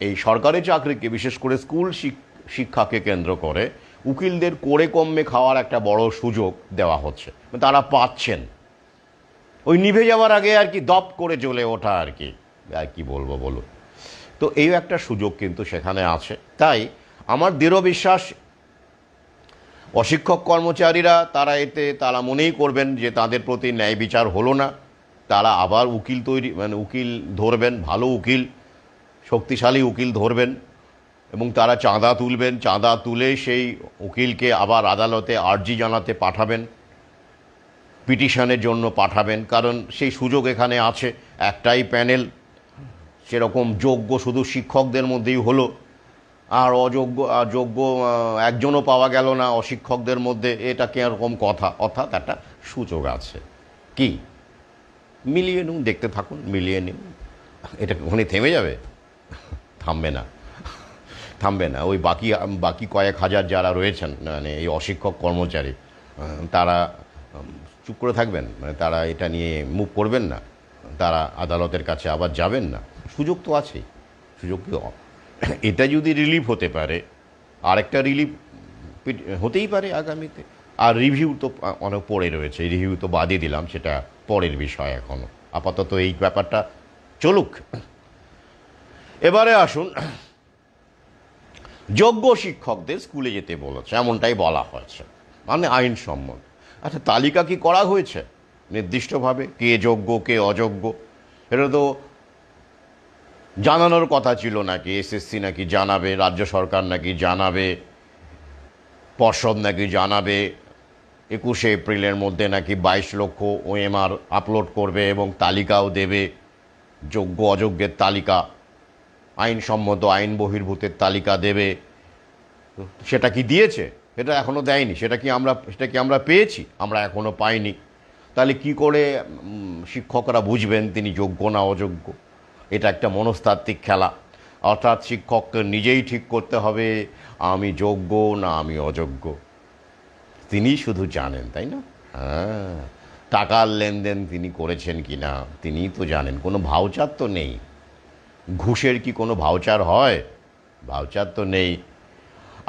এই সরকারি চাকরিকে, বিশেষ করে স্কুল শিক্ষাকে কেন্দ্র করে উকিলদের করে কমে খাওয়ার একটা বড় সুযোগ দেওয়া হচ্ছে, তারা পাচ্ছেন। ওই নিভে যাওয়ার আগে আর কি দপ করে জ্বলে ওঠা আর কি বলবো বলুন। তো এই একটা সুযোগ কিন্তু সেখানে আছে। তাই আমার দৃঢ় বিশ্বাস অশিক্ষক কর্মচারীরা তারা মনেই করবেন যে তাদের প্রতি ন্যায় বিচার হলো না, তারা আবার উকিল উকিল ধরবেন, ভালো উকিল, শক্তিশালী উকিল ধরবেন এবং তারা চাঁদা তুলবেন, চাঁদা তুলে সেই উকিলকে আবার আদালতে আর্জি জানাতে পাঠাবেন, পিটিশনের জন্য পাঠাবেন, কারণ সেই সুযোগ এখানে আছে। একটাই প্যানেল, সেরকম যোগ্য শুধু শিক্ষকদের মধ্যেই হলো, আর যোগ্য একজনও পাওয়া গেল না অশিক্ষকদের মধ্যে। এটা কি এরকম কথা? অর্থাৎ একটা সুযোগ আছে। কি মিলিয়ে নিন, দেখতে থাকুন, মিলিয়ে নিন। এটা ওখানে থেমে যাবে? থামবে না। ওই বাকি কয়েক হাজার যারা রয়েছেন মানে এই অশিক্ষক কর্মচারী, তারা চুপ করে থাকবেন? মানে তারা এটা নিয়ে মুভ করবেন না? তারা আদালতের কাছে আবার যাবেন না? সুযোগ তো আছেই। সুযোগ কি, এটা যদি রিলিফ হতে পারে, আরেকটা রিলিফ হতেই পারে আগামীতে। আর রিভিউ তো অনেক পড়ে রয়েছে, রিভিউ তো বাদই দিলাম, সেটা পরের বিষয়। এখনও আপাতত এই ব্যাপারটা চলুক। এবারে আসুন, যোগ্য শিক্ষকদের স্কুলে যেতে বলেছে, এমনটাই বলা হয়েছে, মানে আইনসম্মত। আচ্ছা, তালিকা কি করা হয়েছে নির্দিষ্টভাবে, কে যোগ্য কে অযোগ্য? এটা তো জানানোর কথা ছিল নাকি? এসএসসি নাকি জানাবে, রাজ্য সরকার নাকি জানাবে, পর্ষদ নাকি জানাবে, 21শে এপ্রিলের মধ্যে নাকি 22 লক্ষ ওএমআর আপলোড করবে এবং তালিকাও দেবে, যোগ্য অযোগ্যের তালিকা, আইনসম্মত আইন বহির্ভূতের তালিকা দেবে। সেটা কি দিয়েছে? এটা এখনও দেয়নি। সেটা কি আমরা পেয়েছি? আমরা এখনও পাইনি। তাহলে কি করে শিক্ষকরা বুঝবেন তিনি যোগ্য না অযোগ্য? এটা একটা মনস্তাত্ত্বিক খেলা। অর্থাৎ শিক্ষককে নিজেই ঠিক করতে হবে আমি যোগ্য না আমি অযোগ্য, তিনি শুধু জানেন, তাই না? হ্যাঁ, টাকার লেনদেন তিনি করেছেন কি না তিনিই তো জানেন। কোনো ভাউচার তো নেই। ঘুষের কি কোনো ভাউচার হয়? ভাউচার তো নেই।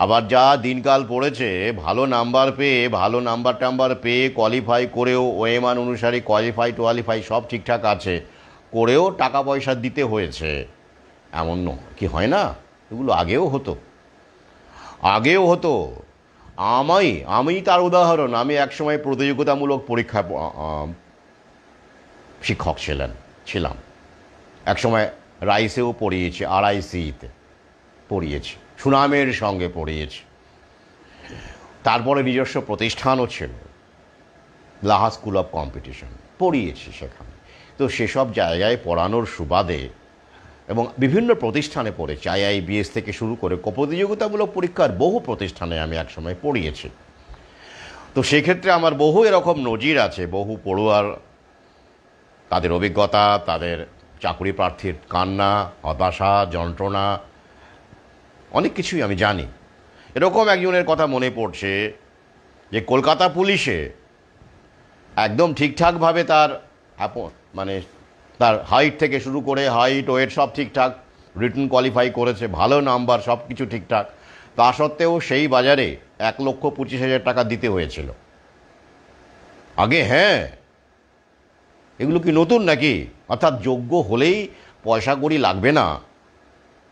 আবার যা দিনকাল পড়েছে, ভালো নাম্বার পেয়ে, ভালো নাম্বার টাম্বার পেয়ে, কোয়ালিফাই করেও ওএমআর অনুসারে কোয়ালিফাই সব ঠিকঠাক আছে, করেও টাকা পয়সা দিতে হয়েছে, এমন কি হয় না? এগুলো আগেও হতো। আমি তার উদাহরণ। আমি একসময় প্রতিযোগিতামূলক পরীক্ষা শিক্ষক ছিলাম। একসময় রাইসেও পড়িয়েছি, RICতে পড়িয়েছি, সুনামের সঙ্গে পড়িয়েছি। তারপরে নিজস্ব প্রতিষ্ঠানও ছিল, লাহা স্কুল অফ কম্পিটিশন, পড়িয়েছি সেখানে। তো সেসব জায়গায় পড়ানোর সুবাদে এবং বিভিন্ন প্রতিষ্ঠানে পড়েছি, IIBS থেকে শুরু করে প্রতিযোগিতামূলক পরীক্ষার বহু প্রতিষ্ঠানে আমি একসময় পড়িয়েছি। তো সেক্ষেত্রে আমার বহু এরকম নজির আছে, বহু পড়ুয়ার তাদের অভিজ্ঞতা, তাদের চাকরি প্রার্থীর কান্না, হতাশা, যন্ত্রণা, অনেক কিছুই আমি জানি। এরকম একজনের কথা মনে পড়ছে যে কলকাতা পুলিশে একদম ঠিকঠাকভাবে তার মানে তার হাইট থেকে শুরু করে হাইট ওয়েট সব ঠিকঠাক, রিটেন কোয়ালিফাই করেছে, ভালো নাম্বার, সব কিছু ঠিকঠাক, তা সত্ত্বেও সেই বাজারে 1,25,000 টাকা দিতে হয়েছিল আগে। হ্যাঁ, এগুলো কি নতুন নাকি? অর্থাৎ যোগ্য হলেই পয়সা কড়ি লাগবে না,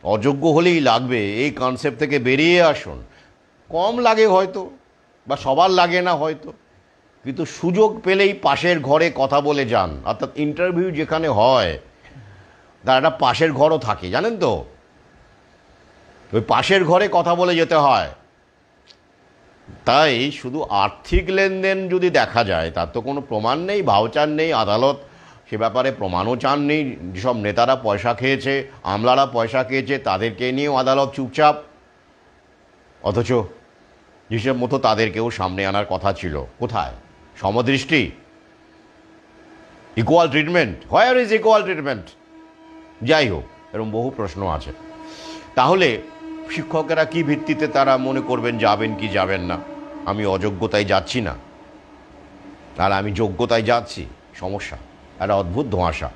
অযোগ্য হলেই লাগবে, এই কনসেপ্ট থেকে বেরিয়ে আসুন। কম লাগে হয়তো, বা সবার লাগে না হয়তো, কিন্তু সুযোগ পেলেই পাশের ঘরে কথা বলে যান। অর্থাৎ ইন্টারভিউ যেখানে হয় তার একটা পাশের ঘরও থাকে, জানেন তো? ওই পাশের ঘরে কথা বলে যেতে হয়। তাই শুধু আর্থিক লেনদেন যদি দেখা যায় তার তো কোনো প্রমাণ নেই, ভাউচার নেই, আদালত সে ব্যাপারে প্রমাণও চাননি। যেসব নেতারা পয়সা খেয়েছে, আমলারা পয়সা খেয়েছে, তাদেরকে নিয়েও আদালত চুপচাপ। অথচ হিসেব মতো তাদেরকেও সামনে আনার কথা ছিল। কোথায় সমদৃষ্টি? Equal treatment? Where is equal treatment? যাই হোক, এরকম বহু প্রশ্ন আছে। তাহলে শিক্ষকেরা কি ভিত্তিতে তারা মনে করবেন যাবেন কি যাবেন না? আমি অযোগ্যতায় যাচ্ছি না আর আমি যোগ্যতায় যাচ্ছি, সমস্যা, একটা অদ্ভুত ধোঁয়াশা।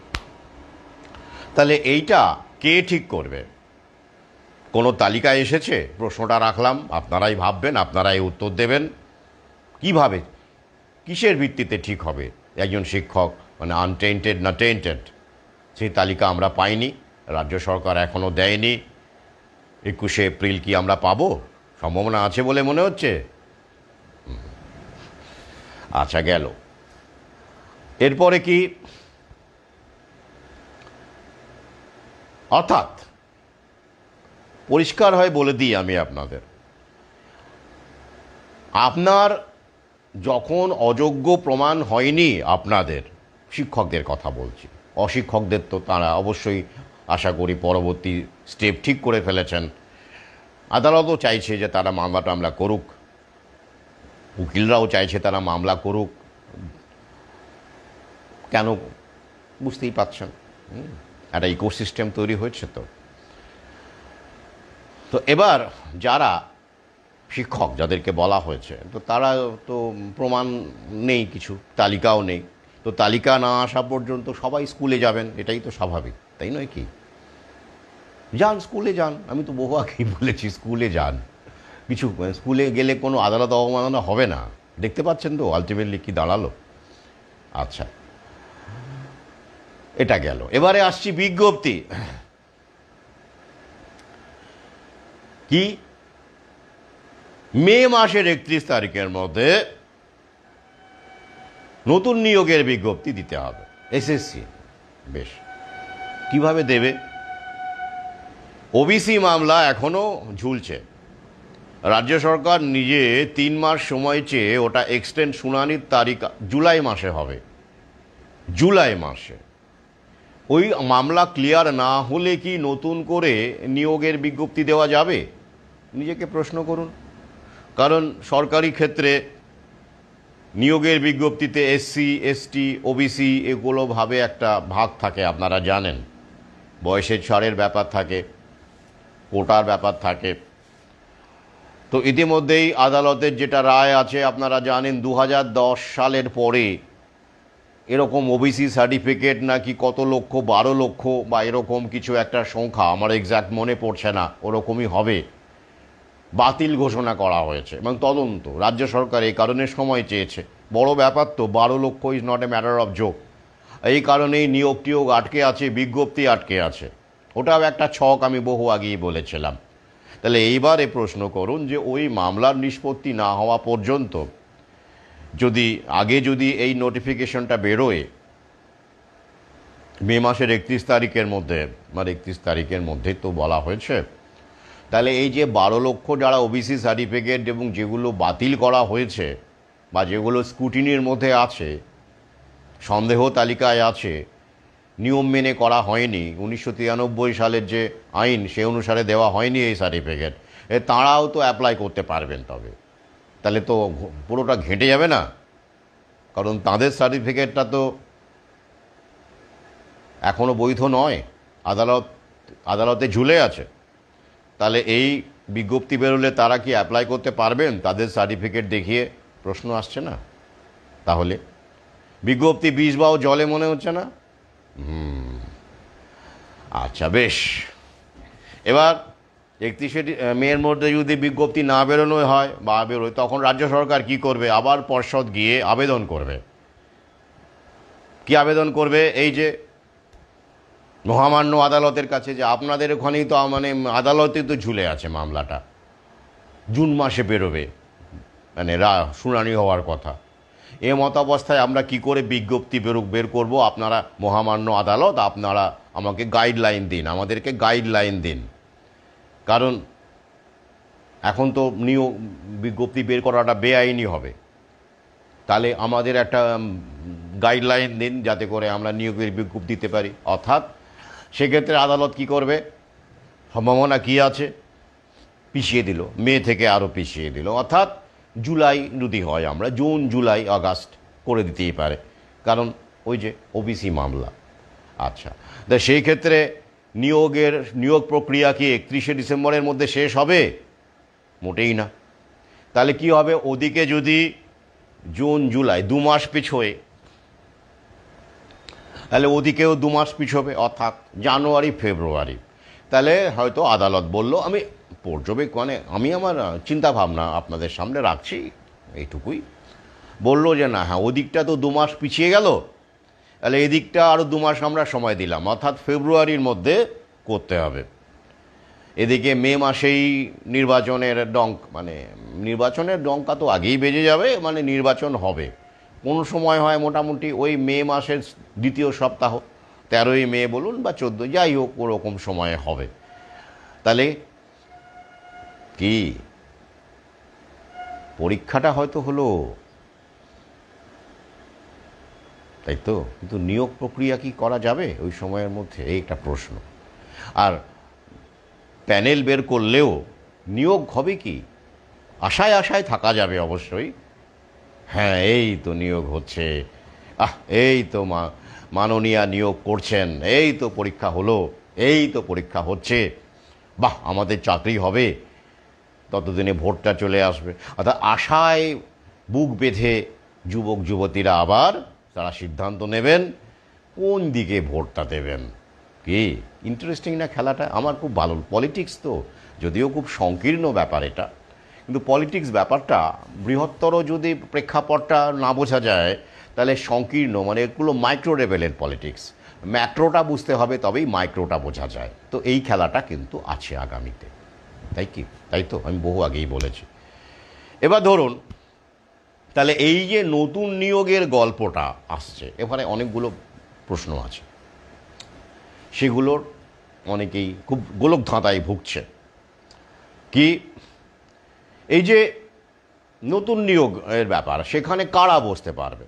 তাহলে এইটা কে ঠিক করবে? কোনো তালিকায় এসেছে? প্রশ্নটা রাখলাম, আপনারাই ভাববেন, আপনারাই উত্তর দেবেন। কিভাবে, কিসের ভিত্তিতে ঠিক হবে একজন শিক্ষক মানে আনটেন্টেড না টেন্টেড? সেই তালিকা আমরা পাইনি, রাজ্য সরকার এখনও দেয়নি। 21শে এপ্রিল কি আমরা পাবো? সম্ভাবনা আছে বলে মনে হচ্ছে। আচ্ছা, গেল। এরপরে কি? অর্থাৎ পরিষ্কার হয় বলে দিই আমি আপনাদের, আপনার যখন অযোগ্য প্রমাণ হয়নি, আপনাদের শিক্ষকদের কথা বলছি, অশিক্ষকদের তো তারা অবশ্যই আশা করি পরবর্তী স্টেপ ঠিক করে ফেলেছেন। আদালতও চাইছে যে তারা মামলা টামলা করুক, উকিলরাও চাইছে তারা মামলা করুক। কেন? বুঝতেই পারছেন, একটা ইকোসিস্টেম তৈরি হয়েছে। তো এবার যারা শিক্ষক যাদেরকে বলা হয়েছে, তো তারা তো প্রমাণ নেই, কিছু তালিকাও নেই। তো তালিকা না আসা পর্যন্ত সবাই স্কুলে যাবেন, এটাই তো স্বাভাবিক, তাই নয় কি? যান, স্কুলে যান। আমি তো বহু আগেই বলেছি, স্কুলে যান। কিছু স্কুলে গেলে কোনো আদালত অবমাননা হবে না। দেখতে পাচ্ছেন তো আলটিমেটলি কি দাঁড়ালো। আচ্ছা, এটা গেল। এবারে আসছি বিজ্ঞপ্তি। কি? মে মাসের 31 তারিখের মধ্যে নতুন নিয়োগের বিজ্ঞপ্তি দিতে হবে এসএসসি। বেশ, কিভাবে দেবে? ওবিসি মামলা এখনও ঝুলছে। রাজ্য সরকার নিজে 3 মাস সময় চেয়ে ওটা এক্সটেন্ড, শুনানির তারিখ জুলাই মাসে হবে। জুলাই মাসে ওই মামলা ক্লিয়ার না হলে কি নতুন করে নিয়োগের বিজ্ঞপ্তি দেওয়া যাবে? নিজেকে প্রশ্ন করুন। কারণ সরকারি ক্ষেত্রে নিয়োগের বিজ্ঞপ্তিতে এসসি, এসটি, ওবিসি এগুলো ভাবে একটা ভাগ থাকে, আপনারা জানেন। বয়সের ছাড়ের ব্যাপার থাকে, কোটার ব্যাপার থাকে। তো ইতিমধ্যেই আদালতের যেটা রায় আছে আপনারা জানেন, 2010 সালের পরে এরকম ওবিসি সার্টিফিকেট নাকি কত লক্ষ, 12 লক্ষ বা এরকম কিছু একটা সংখ্যা, আমার এক্স্যাক্ট মনে পড়ছে না, ওরকমই হবে, বাতিল ঘোষণা করা হয়েছে। এবং তদন্ত রাজ্য সরকার এই কারণে সময় চেয়েছে। বড় ব্যাপার তো, 12 লক্ষ is not a matter of joke. এই কারণেই নিয়োগ টিয়োগ আটকে আছে, বিজ্ঞপ্তি আটকে আছে। ওটাও একটা ছক, আমি বহু আগেই বলেছিলাম। তাহলে এইবারে প্রশ্ন করুন যে ওই মামলার নিষ্পত্তি না হওয়া পর্যন্ত যদি এই নোটিফিকেশনটা বেরোয় মে মাসের 31 তারিখের মধ্যে, মানে 31 তারিখের মধ্যেই তো বলা হয়েছে, তাহলে এই যে 12 লক্ষ যারা ওবিসি সার্টিফিকেট এবং যেগুলো বাতিল করা হয়েছে বা যেগুলো স্ক্রুটিনির মধ্যে আছে, সন্দেহ তালিকায় আছে, নিয়ম মেনে করা হয়নি, 1993 সালের যে আইন সে অনুসারে দেওয়া হয়নি এই সার্টিফিকেট, তাঁরাও তো অ্যাপ্লাই করতে পারবেন। তবে তাহলে তো পুরোটা ঘেঁটে যাবে না? কারণ তাদের সার্টিফিকেটটা তো এখনও বৈধ নয়, আদালতে ঝুলে আছে। তাহলে এই বিজ্ঞপ্তি বেরোলে তারা কি অ্যাপ্লাই করতে পারবেন তাদের সার্টিফিকেট দেখিয়ে? প্রশ্ন আসছে না? তাহলে বিজ্ঞপ্তি বিষ বাও জলে মনে হচ্ছে না? আচ্ছা, বেশ। এবার 31শে মের মধ্যে যদি বিজ্ঞপ্তি না বেরোনো হয় বা বেরোয়, তখন রাজ্য সরকার কি করবে? আবার পর্ষদ গিয়ে আবেদন করবে। কি আবেদন করবে? এই যে মহামান্য আদালতের কাছে, যে আপনাদের ওখানেই তো মানে আদালতে তো ঝুলে আছে মামলাটা, জুন মাসে বেরোবে, মানে শুনানি হওয়ার কথা। এ মতাবস্থায় আমরা কি করে বিজ্ঞপ্তি বের করব? আপনারা মহামান্য আদালত, আপনারা আমাকে গাইডলাইন দিন, আমাদেরকে গাইডলাইন দিন। কারণ এখন তো বিজ্ঞপ্তি বের করাটা বেআইনি হবে। তাহলে আমাদের একটা গাইডলাইন দিন যাতে করে আমরা নিয়োগের বিজ্ঞপ্তি দিতে পারি। অর্থাৎ সেক্ষেত্রে আদালত কি করবে? সম্ভাবনা কি আছে? পিছিয়ে দিল, মে থেকে আরও পিছিয়ে দিল। অর্থাৎ জুলাই যদি হয়, আমরা জুন, জুলাই, আগস্ট করে দিতেই পারে, কারণ ওই যে ওবিসি মামলা। আচ্ছা, তা সেই ক্ষেত্রে নিয়োগ প্রক্রিয়া কি 31শে ডিসেম্বরের মধ্যে শেষ হবে? মোটেই না। তাহলে কি হবে? ওদিকে যদি জুন, জুলাই 2 মাস পিছোয়, তাহলে ওদিকেও 2 মাস পিছোবে, অর্থাৎ জানুয়ারি, ফেব্রুয়ারি। তাহলে হয়তো আদালত বলল, আমি আমার চিন্তাভাবনা আপনাদের সামনে রাখছি, এইটুকুই, বলল যে না, হ্যাঁ, ওদিকটা তো 2 মাস পিছিয়ে গেল, তাহলে এদিকটা আরও 2 মাস আমরা সময় দিলাম, অর্থাৎ ফেব্রুয়ারির মধ্যে করতে হবে। এদিকে মে মাসেই নির্বাচনের ডঙ্কা তো আগেই বেজে যাবে, মানে নির্বাচন হবে কোন সময় হয়? মোটামুটি ওই মে মাসের দ্বিতীয় সপ্তাহ, 13ই মে বলুন বা 14, যাই হোক, ওরকম সময়ে হবে। তাহলে কি পরীক্ষাটা হয়তো হলো, তাই তো? কিন্তু নিয়োগ প্রক্রিয়া কি করা যাবে ওই সময়ের মধ্যে? এই একটা প্রশ্ন। আর প্যানেল বের করলেও নিয়োগ হবে কি? আশায় আশায় থাকা যাবে অবশ্যই। হ্যাঁ, এই তো নিয়োগ হচ্ছে, এই তো মাননীয়া নিয়োগ করছেন, এই তো পরীক্ষা হলো, এই তো পরীক্ষা হচ্ছে, বাহ, আমাদের চাকরি হবে, ততদিনে ভোটটা চলে আসবে। অর্থাৎ আশায় বুক বেঁধে যুবক যুবতীরা আবার তারা সিদ্ধান্ত নেবেন কোন দিকে ভোটটা দেবেন। কি ইন্টারেস্টিং না খেলাটা? আমার খুব ভালো। পলিটিক্স তো যদিও খুব সংকীর্ণ ব্যাপার এটা, কিন্তু পলিটিক্স ব্যাপারটা বৃহত্তর যদি প্রেক্ষাপটটা না বোঝা যায় তাহলে সংকীর্ণ, মানে এগুলো মাইক্রো লেভেলের পলিটিক্স। ম্যাক্রোটা বুঝতে হবে, তবেই মাইক্রোটা বোঝা যায়। তো এই খেলাটা কিন্তু আছে আগামীতে, তাই তো আমি বহু আগেই বলেছি। এবার ধরুন, তাহলে এই যে নতুন নিয়োগের গল্পটা আসছে, এখানে অনেকগুলো প্রশ্ন আছে, সেগুলোর অনেকেই খুব গোলক ধাঁধায় ভুগছে। কি এই যে নতুন নিয়োগের ব্যাপার, সেখানে কারা বসতে পারবে?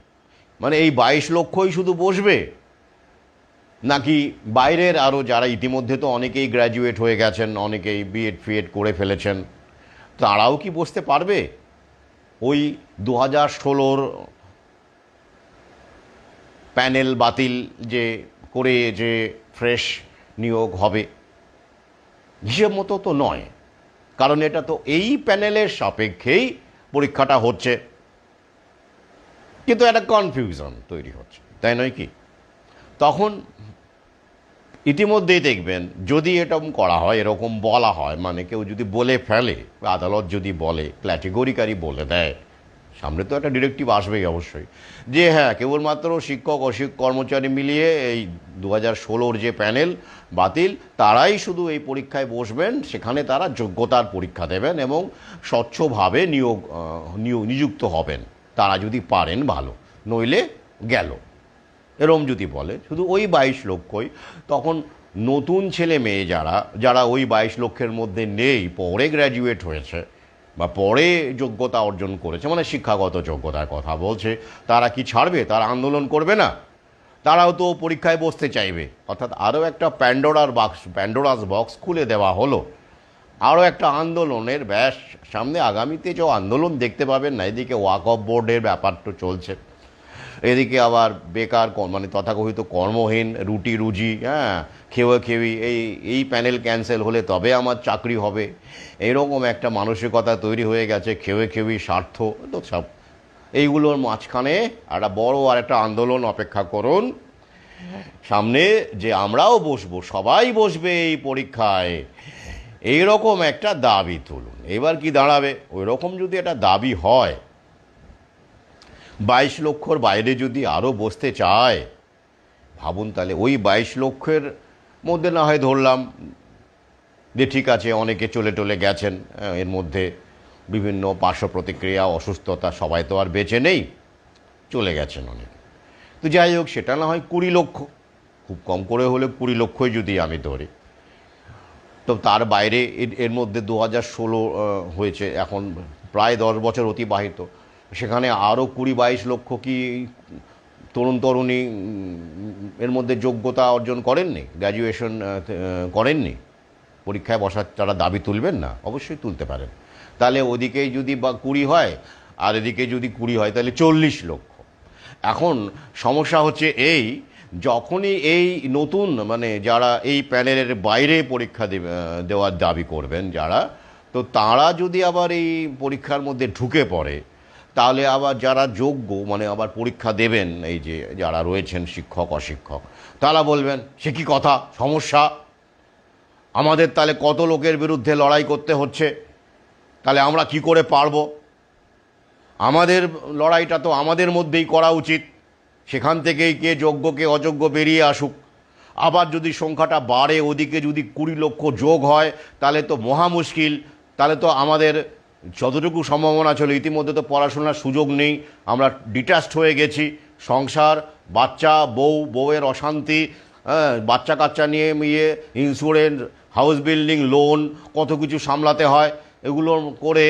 মানে এই 22 লক্ষই শুধু বসবে, নাকি বাইরের আরও যারা ইতিমধ্যে তো অনেকেই গ্র্যাজুয়েট হয়ে গেছেন, অনেকেই বিএড ফিএড করে ফেলেছেন, তারাও কি বসতে পারবে? ওই 2016 প্যানেল বাতিল যে ফ্রেশ নিয়োগ হবে, হিসেব মতো তো নয়, কারণ এটা তো এই প্যানেলের সাপেক্ষেই পরীক্ষাটা হচ্ছে, কিন্তু একটা কনফিউশন তৈরি হচ্ছে, তাই নয় কি? তখন ইতিমধ্যেই দেখবেন যদি এরকম করা হয়, এরকম বলা হয়, মানে কেউ যদি বলে ফেলে, আদালত যদি বলে, ক্যাটেগরিক্যালি বলে দেয়, সামনে তো একটা ডিরেক্টিভ আসবেই অবশ্যই, যে হ্যাঁ কেবলমাত্র শিক্ষক অশিক্ষক কর্মচারী মিলিয়ে এই 2016-র যে প্যানেল বাতিল, তারাই শুধু এই পরীক্ষায় বসবেন, সেখানে তারা যোগ্যতার পরীক্ষা দেবেন এবং স্বচ্ছভাবে নিযুক্ত হবেন, তারা যদি পারেন ভালো, নইলে গেল, এরম যদি বলে শুধু ওই 22 লক্ষই, তখন নতুন ছেলে মেয়ে যারা ওই 22 লক্ষের মধ্যে নেই, পরে গ্র্যাজুয়েট হয়েছে বা পরে যোগ্যতা অর্জন করেছে, মানে শিক্ষাগত যোগ্যতার কথা বলছে, তারা কি ছাড়বে? তারা আন্দোলন করবে না? তারাও তো পরীক্ষায় বসতে চাইবে। অর্থাৎ আরও একটা প্যান্ডোরাস বক্স খুলে দেওয়া হলো, আরও একটা আন্দোলনের ব্যাস সামনে। আগামীতে যে আন্দোলন দেখতে পাবেন না, এদিকে ওয়াকফ বোর্ডের ব্যাপারটা চলছে, এদিকে আবার বেকার মানে তথাকথিত কর্মহীন, রুটি রুজি, হ্যাঁ খেয়ে এই প্যানেল ক্যান্সেল হলে তবে আমার চাকরি হবে, এইরকম একটা মানসিকতা তৈরি হয়ে গেছে। খেয়ে স্বার্থ তো সব, এইগুলোর মাঝখানে একটা বড় আর একটা আন্দোলন অপেক্ষা করুন সামনে, যে আমরাও বসবো, সবাই বসবে এই পরীক্ষায়, এইরকম একটা দাবি তুলুন। এবার কি দাঁড়াবে? ওই রকম যদি একটা দাবি হয়, 22 লক্ষর বাইরে যদি আরও বসতে চায়, ভাবুন তাহলে ওই 22 লক্ষের মধ্যে না হয় ধরলাম যে ঠিক আছে অনেকে চলে গেছেন, এর মধ্যে বিভিন্ন পার্শ্ব প্রতিক্রিয়া, অসুস্থতা, সবাই তো আর বেঁচে নেই, চলে গেছেন অনেকে, তো যাই হোক সেটা না হয় 20 লক্ষ, খুব কম করে হলে 20 লক্ষই যদি আমি ধরি, তো তার বাইরে এর মধ্যে 2016 হয়েছে, এখন প্রায় 10 বছর অতিবাহিত, সেখানে আরও 20-22 লক্ষ কি তরুণী এর মধ্যে যোগ্যতা অর্জন করেননি, গ্র্যাজুয়েশন করেননি, পরীক্ষায় বসার তারা দাবি তুলবেন না? অবশ্যই তুলতে পারেন। তাহলে ওদিকেই যদি বা 20 হয় আর এদিকে যদি 20 হয়, তাহলে 40 লক্ষ। এখন সমস্যা হচ্ছে এই, যখনই এই নতুন মানে যারা এই প্যানেলের বাইরে পরীক্ষা দেওয়ার দাবি করবেন যারা, তো তারা যদি আবার এই পরীক্ষার মধ্যে ঢুকে পড়ে, তাহলে আবার যারা যোগ্য মানে আবার পরীক্ষা দেবেন, এই যে যারা রয়েছেন শিক্ষক অশিক্ষক, তারা বলবেন সে কি কথা, সমস্যা, আমাদের তাহলে কত লোকের বিরুদ্ধে লড়াই করতে হচ্ছে, তাহলে আমরা কি করে পারবো? আমাদের লড়াইটা তো আমাদের মধ্যেই করা উচিত, সেখান থেকেই কে যোগ্য কে অযোগ্য বেরিয়ে আসুক। আবার যদি সংখ্যাটা বাড়ে, ওদিকে যদি 20 লক্ষ যোগ হয়, তাহলে তো মহা মুশকিল, তাহলে তো আমাদের যতটুকু সম্ভাবনা ছিল, ইতিমধ্যে তো পড়াশোনার সুযোগ নেই, আমরা ডিট্যাচড হয়ে গেছি, সংসার, বাচ্চা, বউয়ের অশান্তি, বাচ্চা কাচ্চা নিয়ে ইন্স্যুরেন্স, হাউস বিল্ডিং, লোন, কত কিছু সামলাতে হয়, এগুলো করে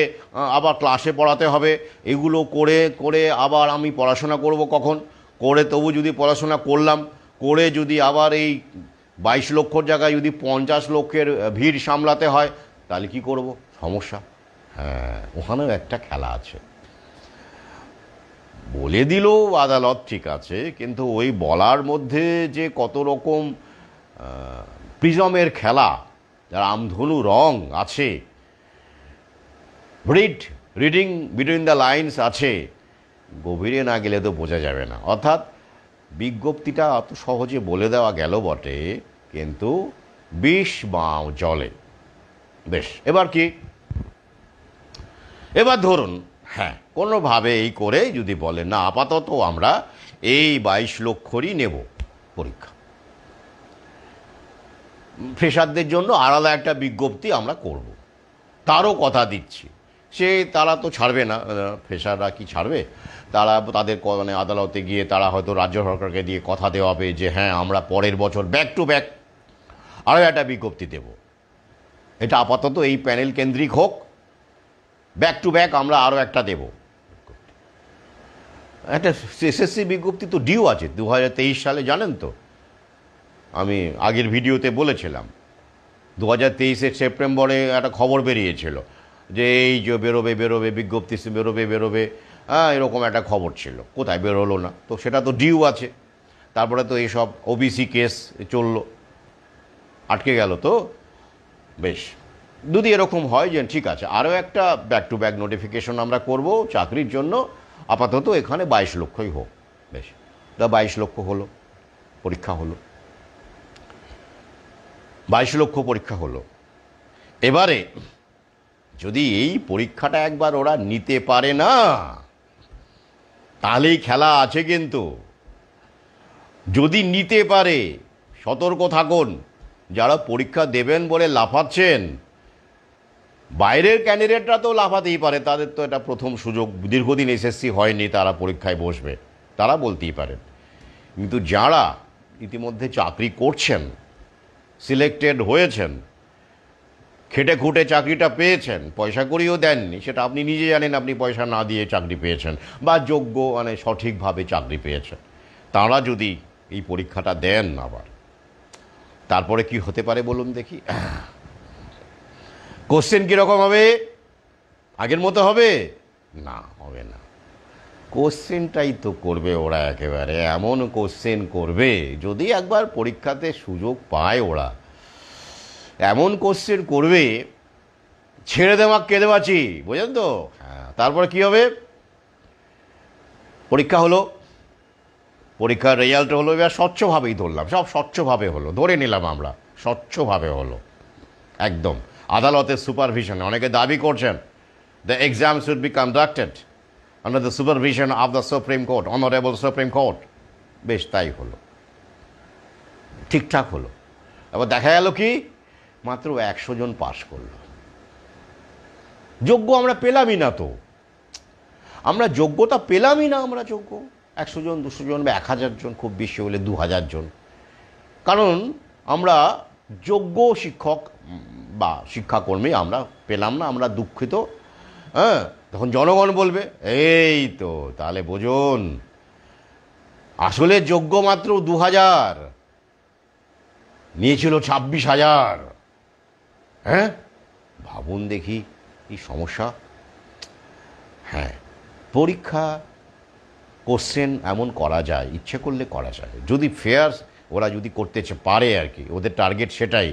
আবার ক্লাসে পড়াতে হবে, এগুলো করে আবার আমি পড়াশোনা করব কখন? করে তবু যদি পড়াশোনা করলাম, করে যদি আবার এই 22 লক্ষর জায়গায় যদি 50 লক্ষের ভিড় সামলাতে হয়, তাহলে কি করব? সমস্যা। হ্যাঁ, ওখানেও একটা খেলা আছে। বলে দিল আদালত, ঠিক আছে, কিন্তু ওই বলার মধ্যে যে কত রকম প্রিজমের খেলা, রামধনু রং আছে, রিডিং বিটুইন দ্য লাইন্স আছে, গভীরে না গেলে তো বোঝা যাবে না। অর্থাৎ বিজ্ঞপ্তিটা অত সহজে বলে দেওয়া গেল বটে, কিন্তু বিষ বাঁও জলে। বেশ, এবার কি? এবার ধরুন হ্যাঁ কোনোভাবে এই করে যদি বলে না আপাতত আমরা এই 22 লক্ষরই নেব পরীক্ষা, ফ্রেশারদের জন্য আলাদা একটা বিজ্ঞপ্তি আমরা করব, তারও কথা দিচ্ছি, তারা তো ছাড়বে না, ফ্রেশাররা কি ছাড়বে? তারা তাদের মানে আদালতে গিয়ে তারা হয়তো রাজ্য সরকারকে দিয়ে কথা দেওয়া হবে যে হ্যাঁ আমরা পরের বছর ব্যাক টু ব্যাক আরও একটা বিজ্ঞপ্তি দেব, এটা আপাতত এই প্যানেল কেন্দ্রিক হোক, ব্যাক টু ব্যাক আমরা আরও একটা দেব। একটা এসএসসি বিজ্ঞপ্তি তো ডিউ আছে 2023 সালে, জানেন তো, আমি আগের ভিডিওতে বলেছিলাম 2023-এর সেপ্টেম্বরে একটা খবর বেরিয়েছিল যে এই যে বেরোবে বিজ্ঞপ্তি বেরোবে, হ্যাঁ এরকম একটা খবর ছিল, কোথায় বেরোলো না, তো সেটা তো ডিউ আছে। তারপরে তো এইসব ওবিসি কেস চললো, আটকে গেল, তো বেশ, যদি এরকম হয় যে ঠিক আছে আরও একটা ব্যাক টু ব্যাক নোটিফিকেশন আমরা করব চাকরির জন্য, আপাতত এখানে 22 লক্ষই হোক। বেশ, তা 22 লক্ষ হলো, পরীক্ষা হলো, 22 লক্ষ পরীক্ষা হলো। এবারে যদি এই পরীক্ষাটা একবার ওরা নিতে পারে না, তাহলেই খেলা আছে। কিন্তু যদি নিতে পারে, সতর্ক থাকুন যারা পরীক্ষা দেবেন বলে লাফাচ্ছেন। বাইরের ক্যান্ডিডেটরা তো লাফাতেই পারে, তাদের তো এটা প্রথম সুযোগ, দীর্ঘদিন এসএসসি হয়নি, তারা পরীক্ষায় বসবে, তারা বলতেই পারেন। কিন্তু যারা ইতিমধ্যে চাকরি করছেন, সিলেক্টেড হয়েছেন, খেটে খুঁটে চাকরিটা পেয়েছেন, পয়সা করিও দেননি, সেটা আপনি নিজে জানেন, আপনি পয়সা না দিয়ে চাকরি পেয়েছেন বা যোগ্য মানে সঠিকভাবে চাকরি পেয়েছেন, তাঁরা যদি এই পরীক্ষাটা দেন আবার, তারপরে কি হতে পারে বলুন দেখি। কোশ্চেন কীরকম হবে? আগের মতো হবে না, হবে না। কোশ্চেনটাই তো করবে ওরা, একেবারে এমন কোশ্চেন করবে, যদি একবার পরীক্ষাতে সুযোগ পায় ওরা, এমন কোশ্চেন করবে, ছেড়ে দেওয়া কেঁদে বাঁচি, বুঝলেন তো? হ্যাঁ, তারপরে কি হবে? পরীক্ষা হলো, পরীক্ষার রেজাল্ট হলো, এবার স্বচ্ছভাবেই ধরলাম, সব স্বচ্ছভাবে হলো, ধরে নিলাম আমরা স্বচ্ছভাবে হলো একদম, আদালতের সুপারভিশনে। অনেকে দাবি করছেন the exam should be conducted under the supervision of the supreme court, honourable supreme court. বেশ, তাই হলো, ঠিকঠাক হলো। এবার দেখা গেল কি, মাত্র 100 জন পাশ করলো। যোগ্য আমরা পেলামই না, তো আমরা যোগ্যতা পেলামই না, আমরা যোগ্য 100 জন, 200 জন বা 1000 জন, খুব বেশি হলে 2000 জন। কারণ আমরা যোগ্য শিক্ষক বা শিক্ষাকর্মী আমরা পেলাম না, আমরা দুঃখিত। হ্যাঁ, তখন জনগণ বলবে, এই তো তাহলে বোঝুন আসলে যোগ্য মাত্র 2000, নিয়েছিল 26,000। হ্যাঁ, ভাবুন দেখি এই সমস্যা। হ্যাঁ, পরীক্ষা কোশ্চেন এমন করা যায়, ইচ্ছে করলে করা যায়, যদি ফেয়ার ওরা যদি করতে পারে আর কি, ওদের টার্গেট সেটাই।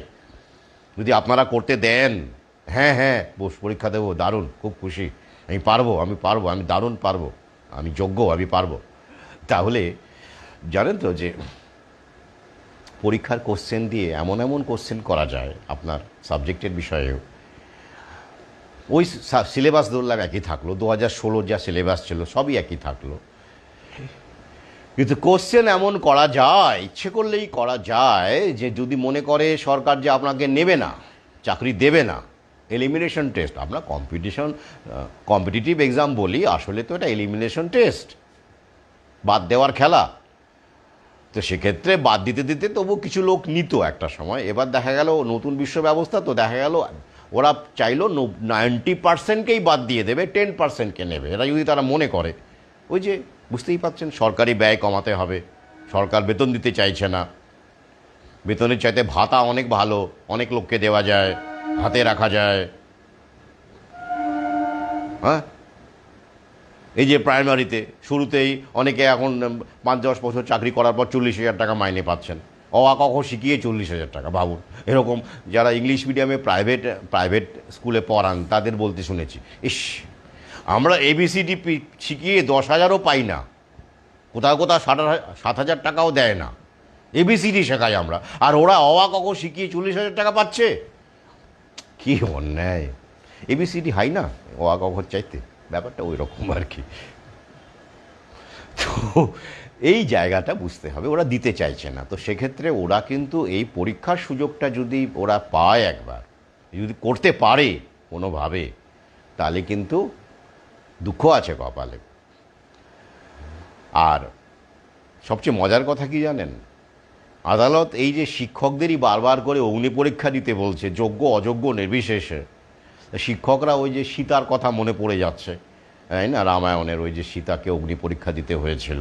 যদি আপনারা করতে দেন, হ্যাঁ হ্যাঁ বস পরীক্ষা দেবো, দারুণ, খুব খুশি, আমি পারবো, আমি পারবো, আমি দারুণ পারবো, আমি যোগ্য, আমি পারবো, তাহলে জানেন তো যে পরীক্ষার কোশ্চেন দিয়ে এমন এমন কোশ্চেন করা যায় আপনার সাবজেক্টের বিষয়েও। ওই সিলেবাস ধরলাম একই থাকলো, 2016 যা সিলেবাস ছিল সবই একই থাকলো, কিন্তু কোশ্চেন এমন করা যায়, ইচ্ছে করলেই করা যায়, যে যদি মনে করে সরকার যে আপনাকে নেবে না, চাকরি দেবে না, এলিমিনেশন টেস্ট, আমরা কম্পিটিটিভ এক্সাম বলি, আসলে তো এটা এলিমিনেশন টেস্ট, বাদ দেওয়ার খেলা। তো সেক্ষেত্রে বাদ দিতে দিতে তবু কিছু লোক নিত একটা সময়। এবার দেখা গেল নতুন বিশ্ব ব্যবস্থা, তো দেখা গেল ওরা চাইলো 90%কেই বাদ দিয়ে দেবে, 10%কে নেবে। এরা যদি তারা মনে করে, ওই যে বুঝতেই পারছেন, সরকারি ব্যয় কমাতে হবে, সরকার বেতন দিতে চাইছে না, বেতনের চাইতে ভাতা অনেক ভালো, অনেক লোককে দেওয়া যায়, হাতে রাখা যায়। হ্যাঁ, এই যে প্রাইমারিতে শুরুতেই অনেকে এখন 5-10 বছর চাকরি করার পর 40,000 টাকা মাইনে পাচ্ছেন, অ আ ক খ শিখিয়ে 40,000 টাকা, ভাবুন। এরকম যারা ইংলিশ মিডিয়ামে প্রাইভেট স্কুলে পড়ান তাদের বলতে শুনেছি, ইস আমরা ABCD শিখিয়ে 10,000ও পাই না, কোথাও কোথাও 7,000 টাকাও দেয় না, ABCD শেখাই আমরা, আর ওরা অ আ ক খ শিখিয়ে 40,000 টাকা পাচ্ছে। কি অন্যায়! ABCD হাই না অ আ ক খ চাইতে, ব্যাপারটা ওই রকম আর কি। তো এই জায়গাটা বুঝতে হবে, ওরা দিতে চাইছে না। তো সেক্ষেত্রে ওরা কিন্তু এই পরীক্ষার সুযোগটা যদি ওরা পায় একবার, যদি করতে পারে কোনোভাবে, তাহলে কিন্তু দুঃখ আছে কপালে। আর সবচেয়ে মজার কথা কি জানেন, আদালত এই যে শিক্ষকদেরই বারবার করে অগ্নি পরীক্ষা দিতে বলছে, যোগ্য অযোগ্য নির্বিশেষে, শিক্ষকরা ওই যে সীতার কথা মনে পড়ে যাচ্ছে, তাই না, রামায়ণের ওই যে সীতাকে অগ্নি পরীক্ষা দিতে হয়েছিল।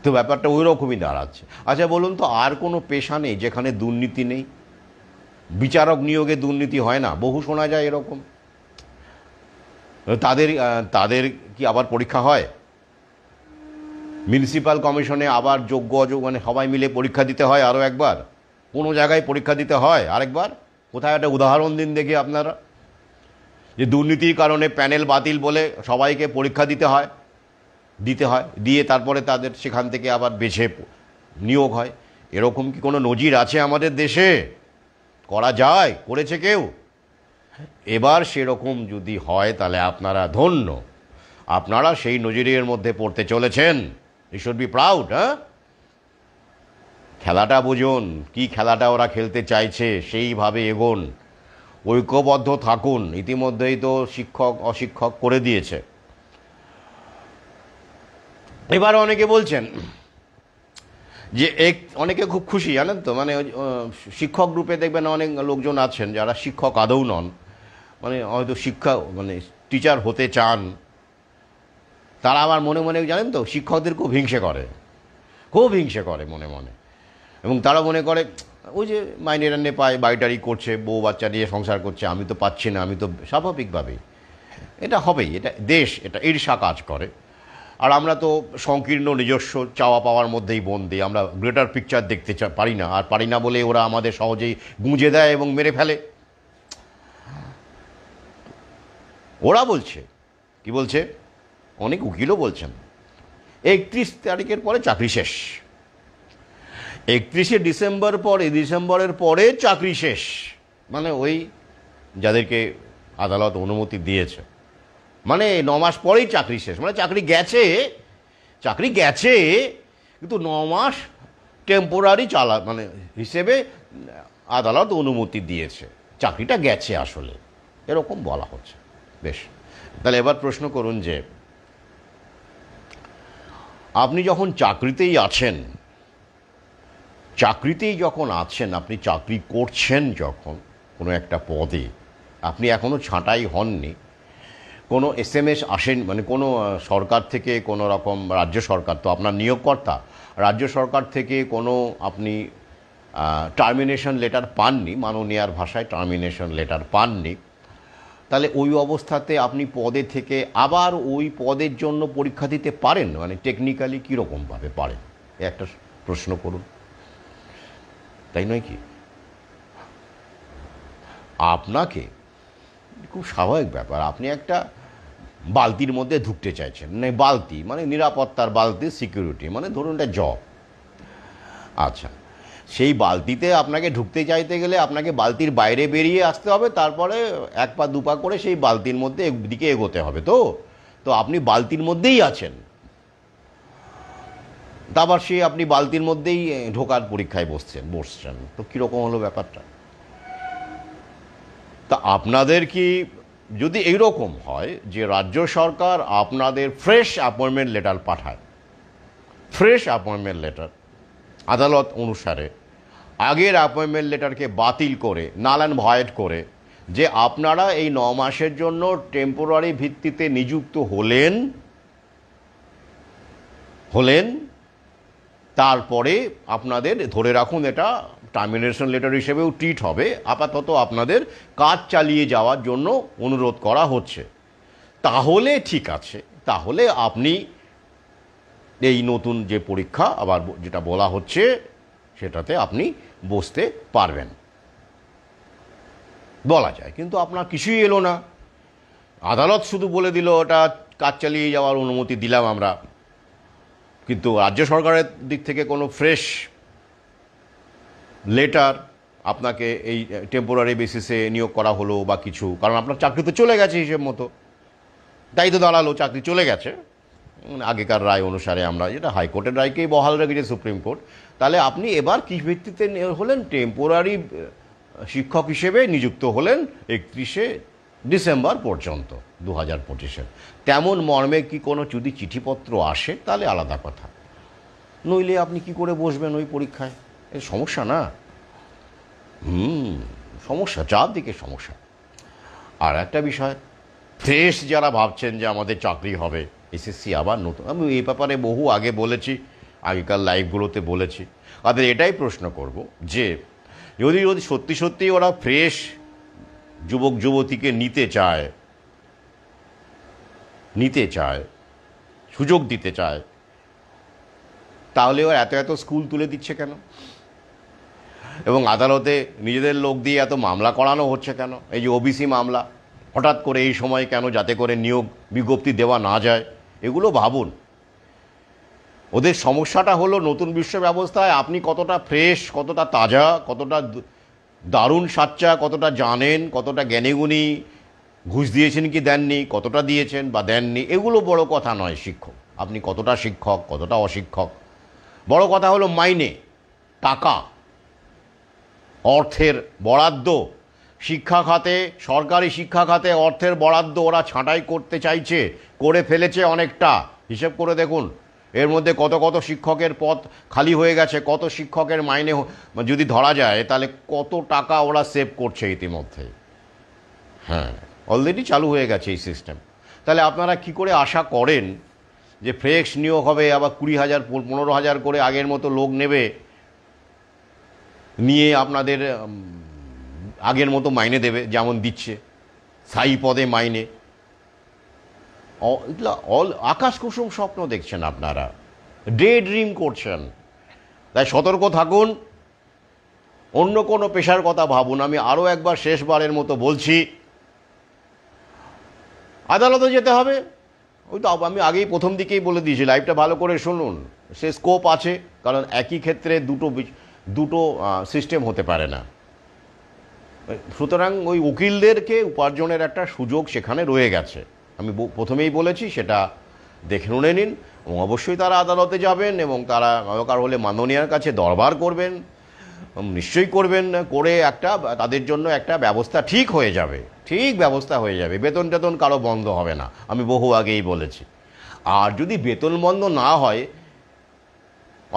তো ব্যাপারটা ওই রকমই দাঁড়াচ্ছে। আচ্ছা বলুন তো, আর কোনো পেশা নেই যেখানে দুর্নীতি নেই? বিচারক নিয়োগে দুর্নীতি হয় না? বহু শোনা যায় এরকম। তাদের কি আবার পরীক্ষা হয়? মিউনিসিপ্যাল কমিশনে আবার যোগ্য অযোগ্য মানে সবাই মিলে পরীক্ষা দিতে হয় আরও একবার? কোনো জায়গায় পরীক্ষা দিতে হয় আরেকবার? কোথায় একটা উদাহরণ দিন দেখি আপনারা, যে দুর্নীতির কারণে প্যানেল বাতিল বলে সবাইকে পরীক্ষা দিয়ে তারপরে তাদের সেখান থেকে আবার বেছে নিয়োগ হয়। এরকম কি কোনো নজির আছে আমাদের দেশে? করা যায়? করেছে কেউ? এবার সেরকম যদি হয় তাহলে আপনারা ধন্য, আপনারা সেই নজিরের মধ্যে পড়তে চলেছেন। You should be proud. হ্যাঁ, খেলাটা বুঝুন, কি খেলাটা ওরা খেলতে চাইছে সেইভাবে এগোন, ঐক্যবদ্ধ থাকুন। ইতিমধ্যেই তো শিক্ষক অশিক্ষক করে দিয়েছে। এবার অনেকে বলছেন যে অনেকে খুব খুশি, জানেন তো, মানে শিক্ষক গ্রুপে দেখবেন অনেক লোকজন আছেন যারা শিক্ষক আদৌ নন, মানে হয়তো টিচার হতে চান। তারা আবার মনে মনে, জানেন তো, শিক্ষকদের খুব হিংসে করে মনে মনে। এবং তারা মনে করে ওই যে মাইনে রান্নে পায়, বাড়িটারি করছে, বউ বাচ্চা নিয়ে সংসার করছে, আমি তো পাচ্ছি না, আমি তো স্বাভাবিকভাবেই এটা হবেই, এটা দেশ, এটা ঈর্ষা কাজ করে। আর আমরা তো সংকীর্ণ নিজস্ব চাওয়া পাওয়ার মধ্যেই বন্দী, আমরা গ্রেটার পিকচার দেখতে পারি না, আর পারি না বলে ওরা আমাদের সহজেই গুঁজে দেয় এবং মেরে ফেলে। ওরা বলছে, কি বলছে, অনেক উকিলও বলছেন 31 তারিখের পরে চাকরি শেষ, 31শে ডিসেম্বরের পরে চাকরি শেষ। মানে ওই যাদেরকে আদালত অনুমতি দিয়েছে, মানে 9 মাস পরেই চাকরি শেষ, মানে চাকরি গেছে কিন্তু 9 মাস টেম্পোরারি হিসেবে আদালত অনুমতি দিয়েছে, চাকরিটা গেছে আসলে, এরকম বলা হচ্ছে। বেশ, তাহলে এবার প্রশ্ন করুন যে আপনি যখন চাকরিতেই যখন আছেন, আপনি চাকরি করছেন যখন কোনো একটা পদে, আপনি এখনও ছাঁটাই হননি, কোনো SMS আসেন, মানে কোনো সরকার থেকে কোনো রকম, রাজ্য সরকার তো আপনার নিয়োগকর্তা, রাজ্য সরকার থেকে কোনো আপনি টার্মিনেশন লেটার পাননি, মাননীয়ার ভাষায় টার্মিনেশন লেটার পাননি, তাহলে ওই অবস্থাতে আপনি পদে থেকে আবার ওই পদের জন্য পরীক্ষা দিতে পারেন? মানে টেকনিক্যালি কীরকমভাবে পারেন, একটা প্রশ্ন করুন, তাই নয় কি? আপনাকে, খুব স্বাভাবিক ব্যাপার, আপনি একটা বালতির মধ্যে ঢুকতে চাইছেন, মানে বালতি মানে নিরাপত্তার বালতি, সিকিউরিটি, মানে ধরুন এটা জব। আচ্ছা, সেই বালতিতে আপনাকে ঢুকতে চাইতে গেলে আপনাকে বালতির বাইরে বেরিয়ে আসতে হবে, তারপরে 1 পা 2 পা করে সেই বালতির মধ্যে দিকে এগোতে হবে। তো আপনি বালতির মধ্যেই আছেন, তারপর আপনি বালতির মধ্যেই ঢোকার পরীক্ষায় বসছেন, তো কীরকম হলো ব্যাপারটা? তা আপনাদের কি, যদি এইরকম হয় যে রাজ্য সরকার আপনাদের ফ্রেশ অ্যাপয়েন্টমেন্ট লেটার পাঠায়, আদালত অনুসারে আগের অ্যাপয়েন্টমেন্ট লেটারকে বাতিল করে, নাল অ্যান্ড ভয়েড করে, যে আপনারা এই 9 মাসের জন্য টেম্পোরারি ভিত্তিতে নিযুক্ত হলেন, তারপরে আপনাদের ধরে রাখুন এটা টার্মিনেশন লেটার হিসেবেও ট্রিট হবে, আপাতত আপনাদের কাজ চালিয়ে যাওয়ার জন্য অনুরোধ করা হচ্ছে, তাহলে ঠিক আছে, তাহলে আপনি এই নতুন যে পরীক্ষা আবার যেটা বলা হচ্ছে সেটাতে আপনি বসতে পারবেন, বলা যায়। কিন্তু আপনার কিছুই এলো না, আদালত শুধু বলে দিল ওটা কাজ চালিয়ে যাওয়ার অনুমতি দিলাম আমরা, কিন্তু রাজ্য সরকারের দিক থেকে কোনো ফ্রেশ লেটার আপনাকে এই টেম্পোরারি বেসিসে নিয়োগ করা হলো বা কিছু, কারণ আপনার চাকরি তো চলে গেছে হিসেব মতো, তাই তো দাঁড়ালো, চাকরি চলে গেছে আগেকার রায় অনুসারে, আমরা যেটা হাইকোর্টের রায়কেই বহাল রেখেছে সুপ্রিম কোর্ট, তাহলে আপনি এবার কী ভিত্তিতে হলেন? টেম্পোরারি শিক্ষক হিসেবে নিযুক্ত হলেন 31শে ডিসেম্বর পর্যন্ত 2025-এর। তেমন মর্মে কি কোনো যদি চিঠিপত্র আসে তাহলে আলাদা কথা, নইলে আপনি কি করে বসবেন ওই পরীক্ষায়? এর সমস্যা না, সমস্যা, চারদিকে সমস্যা। আর একটা বিষয়, ফ্রেশ যারা ভাবছেন যে আমাদের চাকরি হবে, SSC আবার নতুন, আমি এই ব্যাপারে বহু আগে বলেছি, আগেকার লাইভগুলোতে বলেছি, তাদের এটাই প্রশ্ন করব যে যদি সত্যি ওরা ফ্রেশ যুবক যুবতীকে নিতে চায়, সুযোগ দিতে চায়, তাহলে ওরা এত স্কুল তুলে দিচ্ছে কেন? এবং আদালতে নিজেদের লোক দিয়ে এত মামলা করানো হচ্ছে কেন? এই যে ওবিসি মামলা হঠাৎ করে এই সময় কেন, যাতে করে নিয়োগ বিজ্ঞপ্তি দেওয়া না যায়, এগুলো ভাবুন। ওদের সমস্যাটা হলো নতুন বিশ্ব ব্যবস্থায় আপনি কতটা ফ্রেশ, কতটা তাজা, কতটা দারুণ সাচ্চা, কতটা জানেন, কতটা জ্ঞানীগুণী, ঘুষ দিয়েছেন কি দেননি, কতটা দিয়েছেন বা দেননি, এগুলো বড় কথা নয়। শিক্ষক আপনি কতটা শিক্ষক, কতটা অশিক্ষক, বড় কথা হলো মাইনে, টাকা, অর্থের বরাদ্দ। শিক্ষা খাতে, সরকারি শিক্ষা খাতে অর্থের বরাদ্দ ওরা ছাঁটাই করতে চাইছে, করে ফেলেছে অনেকটা। হিসেব করে দেখুন এর মধ্যে কত কত শিক্ষকের পদ খালি হয়ে গেছে, কত শিক্ষকের মাইনে যদি ধরা যায় তাহলে কত টাকা ওরা সেভ করছে ইতিমধ্যে। হ্যাঁ, অলরেডি চালু হয়ে গেছে এই সিস্টেম। তাহলে আপনারা কি করে আশা করেন যে ফ্রেশ নিয়োগ হবে, আবার 20,000 15,000 করে আগের মতো লোক নেবে, নিয়ে আপনাদের আগের মতো মাইনে দেবে যেমন দিচ্ছে, স্থায়ী পদে মাইনে? আকাশ কুসুম স্বপ্ন দেখছেন আপনারা, ডে ড্রিম করছেন। তাই সতর্ক থাকুন, অন্য কোনো পেশার কথা ভাবুন। আমি আরও একবার শেষবারের মতো বলছি, আদালতে যেতে হবে। ওই তো আমি আগেই প্রথম দিকেই বলে দিয়েছি, লাইভটা ভালো করে শুনুন। সে স্কোপ আছে, কারণ একই ক্ষেত্রে দুটো সিস্টেম হতে পারে না। সুতরাং ওই উকিলদেরকে উপার্জনের একটা সুযোগ সেখানে রয়ে গেছে। আমি প্রথমেই বলেছি, সেটা দেখে শুনে নিন। এবং অবশ্যই তারা আদালতে যাবেন এবং তারা দরকার হলে মাননীয়ার কাছে দরবার করবেন, নিশ্চয়ই করবেন। করে একটা তাদের জন্য একটা ব্যবস্থা ঠিক হয়ে যাবে, ঠিক ব্যবস্থা হয়ে যাবে। বেতন টেতন কারো বন্ধ হবে না, আমি বহু আগেই বলেছি। আর যদি বেতন বন্ধ না হয়,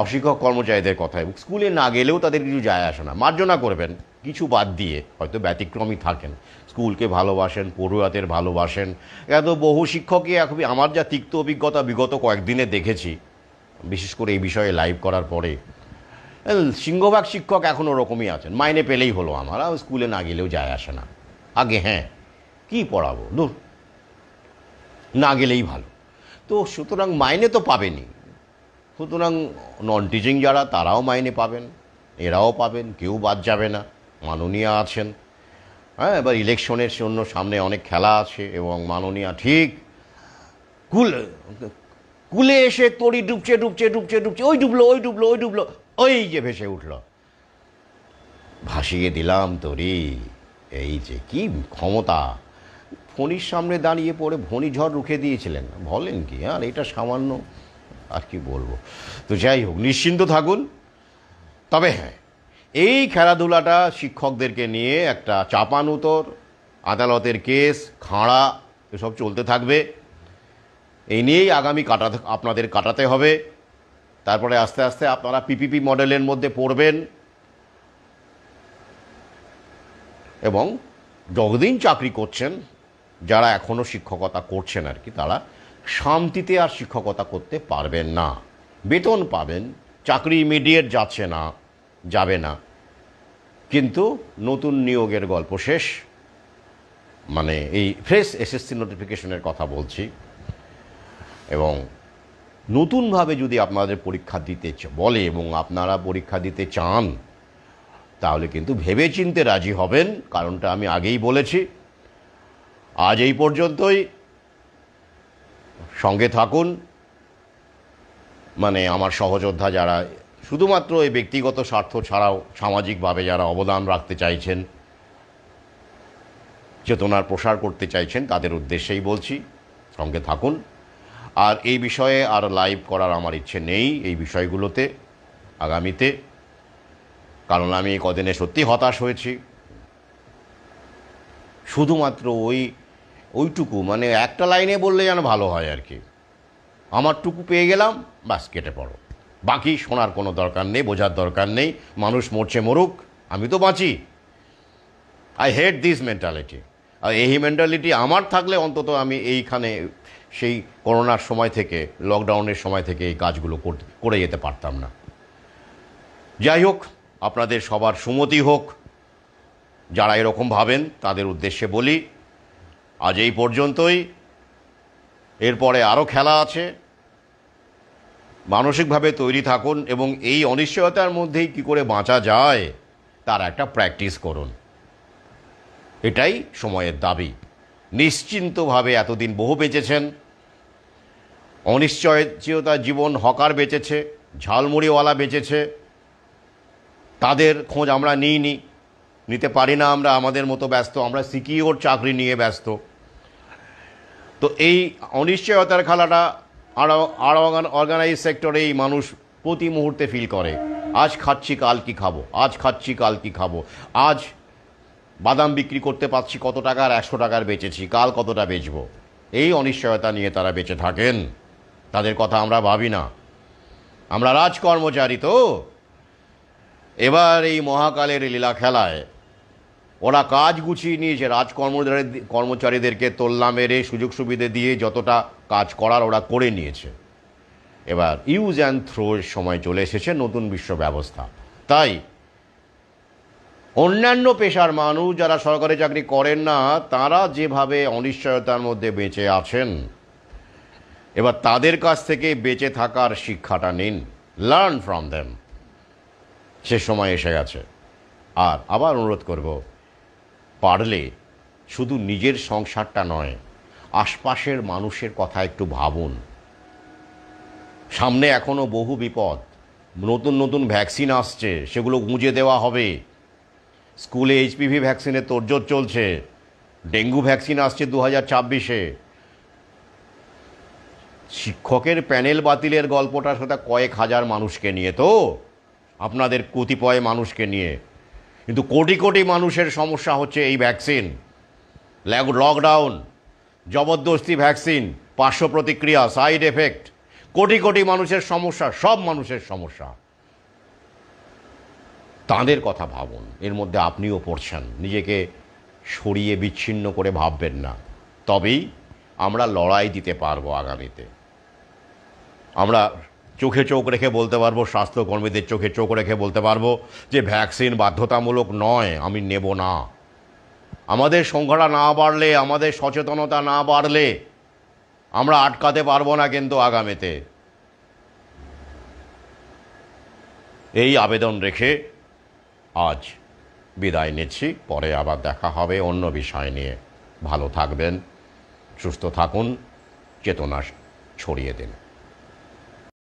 অশিক্ষক কর্মচারীদের কথায় স্কুলে না গেলেও তাদের কিছু যায় আসে না, মার্জনা করবেন কিছু বাদ দিয়ে। হয়তো ব্যতিক্রমী থাকেন, স্কুলকে ভালোবাসেন, পড়ুয়াদের ভালোবাসেন। এত বহু শিক্ষকই আমার যা তিক্ত অভিজ্ঞতা বিগত কয়েকদিনে দেখেছি, বিশেষ করে এই বিষয়ে লাইভ করার পরে, সিংহভাগ শিক্ষক এখন ওরকমই আছেন। মাইনে পেলেই হলো, আমার স্কুলে না গেলেও যায় আসে না। আগে হ্যাঁ, কি পড়াবো, দূর, না গেলেই ভালো। তো সুতরাং মাইনে তো পাবেনই। সুতরাং নন টিচিং যারা, তারাও মাইনে পাবেন, এরাও পাবেন, কেউ বাদ যাবে না। মাননীয়া আছেন। হ্যাঁ, এবার ইলেকশনের জন্য সামনে অনেক খেলা আছে, এবং মাননীয়া ঠিক কুলে এসে তড়ি ডুবছে ডুবছে ডুবছে ডুবছে, ওই ডুবলো ওই ডুবলো ওই ডুবলো, ওই যে ভেসে উঠল, ভাসিয়ে দিলাম তরি। এই যে কি ক্ষমতা! ফণির সামনে দাঁড়িয়ে পড়ে ঘূর্ণিঝড় রুখে দিয়েছিলেন, বলেন কি? আর এটা সামান্য, আর কি বলবো। তো যাই হোক, নিশ্চিন্ত থাকুন। তবে হ্যাঁ, এই খেলাধুলাটা শিক্ষকদেরকে নিয়ে একটা চাপানুতর, আদালতের কেস, খাঁড়া, এসব চলতে থাকবে। এই নিয়েই আগামী আপনাদের কাটাতে হবে। তারপরে আস্তে আস্তে আপনারা পিপিপি মডেলের মধ্যে পড়বেন, এবং যতদিন চাকরি করছেন, যারা এখনও শিক্ষকতা করছেন আর কি, তারা শান্তিতে আর শিক্ষকতা করতে পারবেন না। বেতন পাবেন, চাকরি ইমিডিয়েট যাচ্ছে না, যাবে না, কিন্তু নতুন নিয়োগের গল্প শেষ। মানে এই ফ্রেশ এসএসসি নোটিফিকেশনের কথা বলছি। এবং নতুনভাবে যদি আপনাদের পরীক্ষা দিতে বলে এবং আপনারা পরীক্ষা দিতে চান, তাহলে কিন্তু ভেবেচিন্তে রাজি হবেন, কারণটা আমি আগেই বলেছি। আজ এই পর্যন্তই, সঙ্গে থাকুন। মানে আমার সহযোদ্ধা যারা শুধুমাত্র এই ব্যক্তিগত স্বার্থ ছাড়াও সামাজিকভাবে যারা অবদান রাখতে চাইছেন, চেতনার প্রসার করতে চাইছেন, তাদের উদ্দেশ্যেই বলছি, সঙ্গে থাকুন। আর এই বিষয়ে আর লাইভ করার আমার ইচ্ছে নেই এই বিষয়গুলোতে আগামীতে, কারণ আমি এই কদিনে সত্যি হতাশ হয়েছি। শুধুমাত্র ওইটুকু, মানে একটা লাইনে বললে যেন ভালো হয় আর কি, আমারটুকু পেয়ে গেলাম, বাস কেটে পড়ো, বাকি শোনার কোনো দরকার নেই, বোঝার দরকার নেই। মানুষ মরছে মরুক, আমি তো বাঁচি। I hate this mentality. আর এই মেন্টালিটি আমার থাকলে অন্তত আমি এইখানে সেই করোনার সময় থেকে, লকডাউনের সময় থেকে এই কাজগুলো করে যেতে পারতাম না। যাই হোক, আপনাদের সবার সুমতি হোক। যারা এরকম ভাবেন তাদের উদ্দেশ্যে বলি, আজ এই পর্যন্তই। এরপরে আরও খেলা আছে। মানসিকভাবে তৈরি থাকুন, এবং এই অনিশ্চয়তার মধ্যেই কি করে বাঁচা যায় তার একটা প্র্যাকটিস করুন। এটাই সময়ের দাবি। নিশ্চিন্তভাবে এতদিন বহু বেঁচেছেন, অনিশ্চয়তা জীবন হকার বেঁচেছে, ঝালমুড়িওয়ালা বেঁচেছে, তাদের খোঁজ আমরা নিতে পারি না। আমরা আমাদের মতো ব্যস্ত, আমরা সিকিউর চাকরি নিয়ে ব্যস্ত। তো এই অনিশ্চয়তার খেলাটা অর্গানাইজ সেক্টরে এই মানুষ প্রতি মুহূর্তে ফিল করে। আজ খাচ্ছি কাল কি খাবো, আজ খাচ্ছি কাল কি খাবো, আজ বাদাম বিক্রি করতে পারছি কত টাকার, 100 টাকার বেচেছি, কাল কতটা বেচবো, এই অনিশ্চয়তা নিয়ে তারা বেঁচে থাকেন। তাদের কথা আমরা ভাবি না। আমরা রাজকর্মচারী তো। এবার এই মহাকালের লীলা খেলায় ওরা কাজ গুছিয়ে নিয়েছে। কর্মচারীদেরকে তোল্লা মেরে সুযোগ সুবিধে দিয়ে যতটা কাজ করার ওরা করে নিয়েছে। এবার ইউজ অ্যান্ড থ্রোর সময় চলে এসেছে নতুন বিশ্ব ব্যবস্থা। তাই অন্যান্য পেশার মানুষ যারা সরকারি চাকরি করেন না, তারা যেভাবে অনিশ্চয়তার মধ্যে বেঁচে আছেন, এবার তাদের কাছ থেকে বেঁচে থাকার শিক্ষাটা নিন, লার্ন ফ্রম দেম। সে সময় এসে গেছে। আর আবার অনুরোধ করব, পারলে শুধু নিজের সংসারটা নয়, আশপাশের মানুষের কথা একটু ভাবুন। সামনে এখনও বহু বিপদ। নতুন নতুন ভ্যাকসিন আসছে, সেগুলো গুঁজে দেওয়া হবে। স্কুলে HPV ভ্যাকসিনের তোড়জোড় চলছে, ডেঙ্গু ভ্যাকসিন আসছে 2026-এ। শিক্ষকের প্যানেল বাতিলের গল্পটা সেটা কয়েক হাজার মানুষকে নিয়ে, তো আপনাদের কতিপয় মানুষকে নিয়ে, কিন্তু কোটি কোটি মানুষের সমস্যা হচ্ছে এই ভ্যাকসিন, লকডাউন, জবরদস্তি ভ্যাকসিন, পার্শ্ব প্রতিক্রিয়া, সাইড এফেক্ট, কোটি কোটি মানুষের সমস্যা, সব মানুষের সমস্যা। তাঁদের কথা ভাবুন। এর মধ্যে আপনিও পড়ছেন। নিজেকে সরিয়ে বিচ্ছিন্ন করে ভাববেন না। তবেই আমরা লড়াই দিতে পারবো আগামীতে। আমরা চোখে চোখ রেখে বলতে পারবো, স্বাস্থ্যকর্মীদের চোখে চোখ রেখে বলতে পারবো যে ভ্যাকসিন বাধ্যতামূলক নয়, আমি নেব না। আমাদের সংখ্যাটা না বাড়লে, আমাদের সচেতনতা না বাড়লে আমরা আটকাতে পারবো না কিন্তু আগামীতে। এই আবেদন রেখে আজ বিদায় নিচ্ছি। পরে আবার দেখা হবে অন্য বিষয় নিয়ে। ভালো থাকবেন, সুস্থ থাকুন, চেতনা ছড়িয়ে দিন।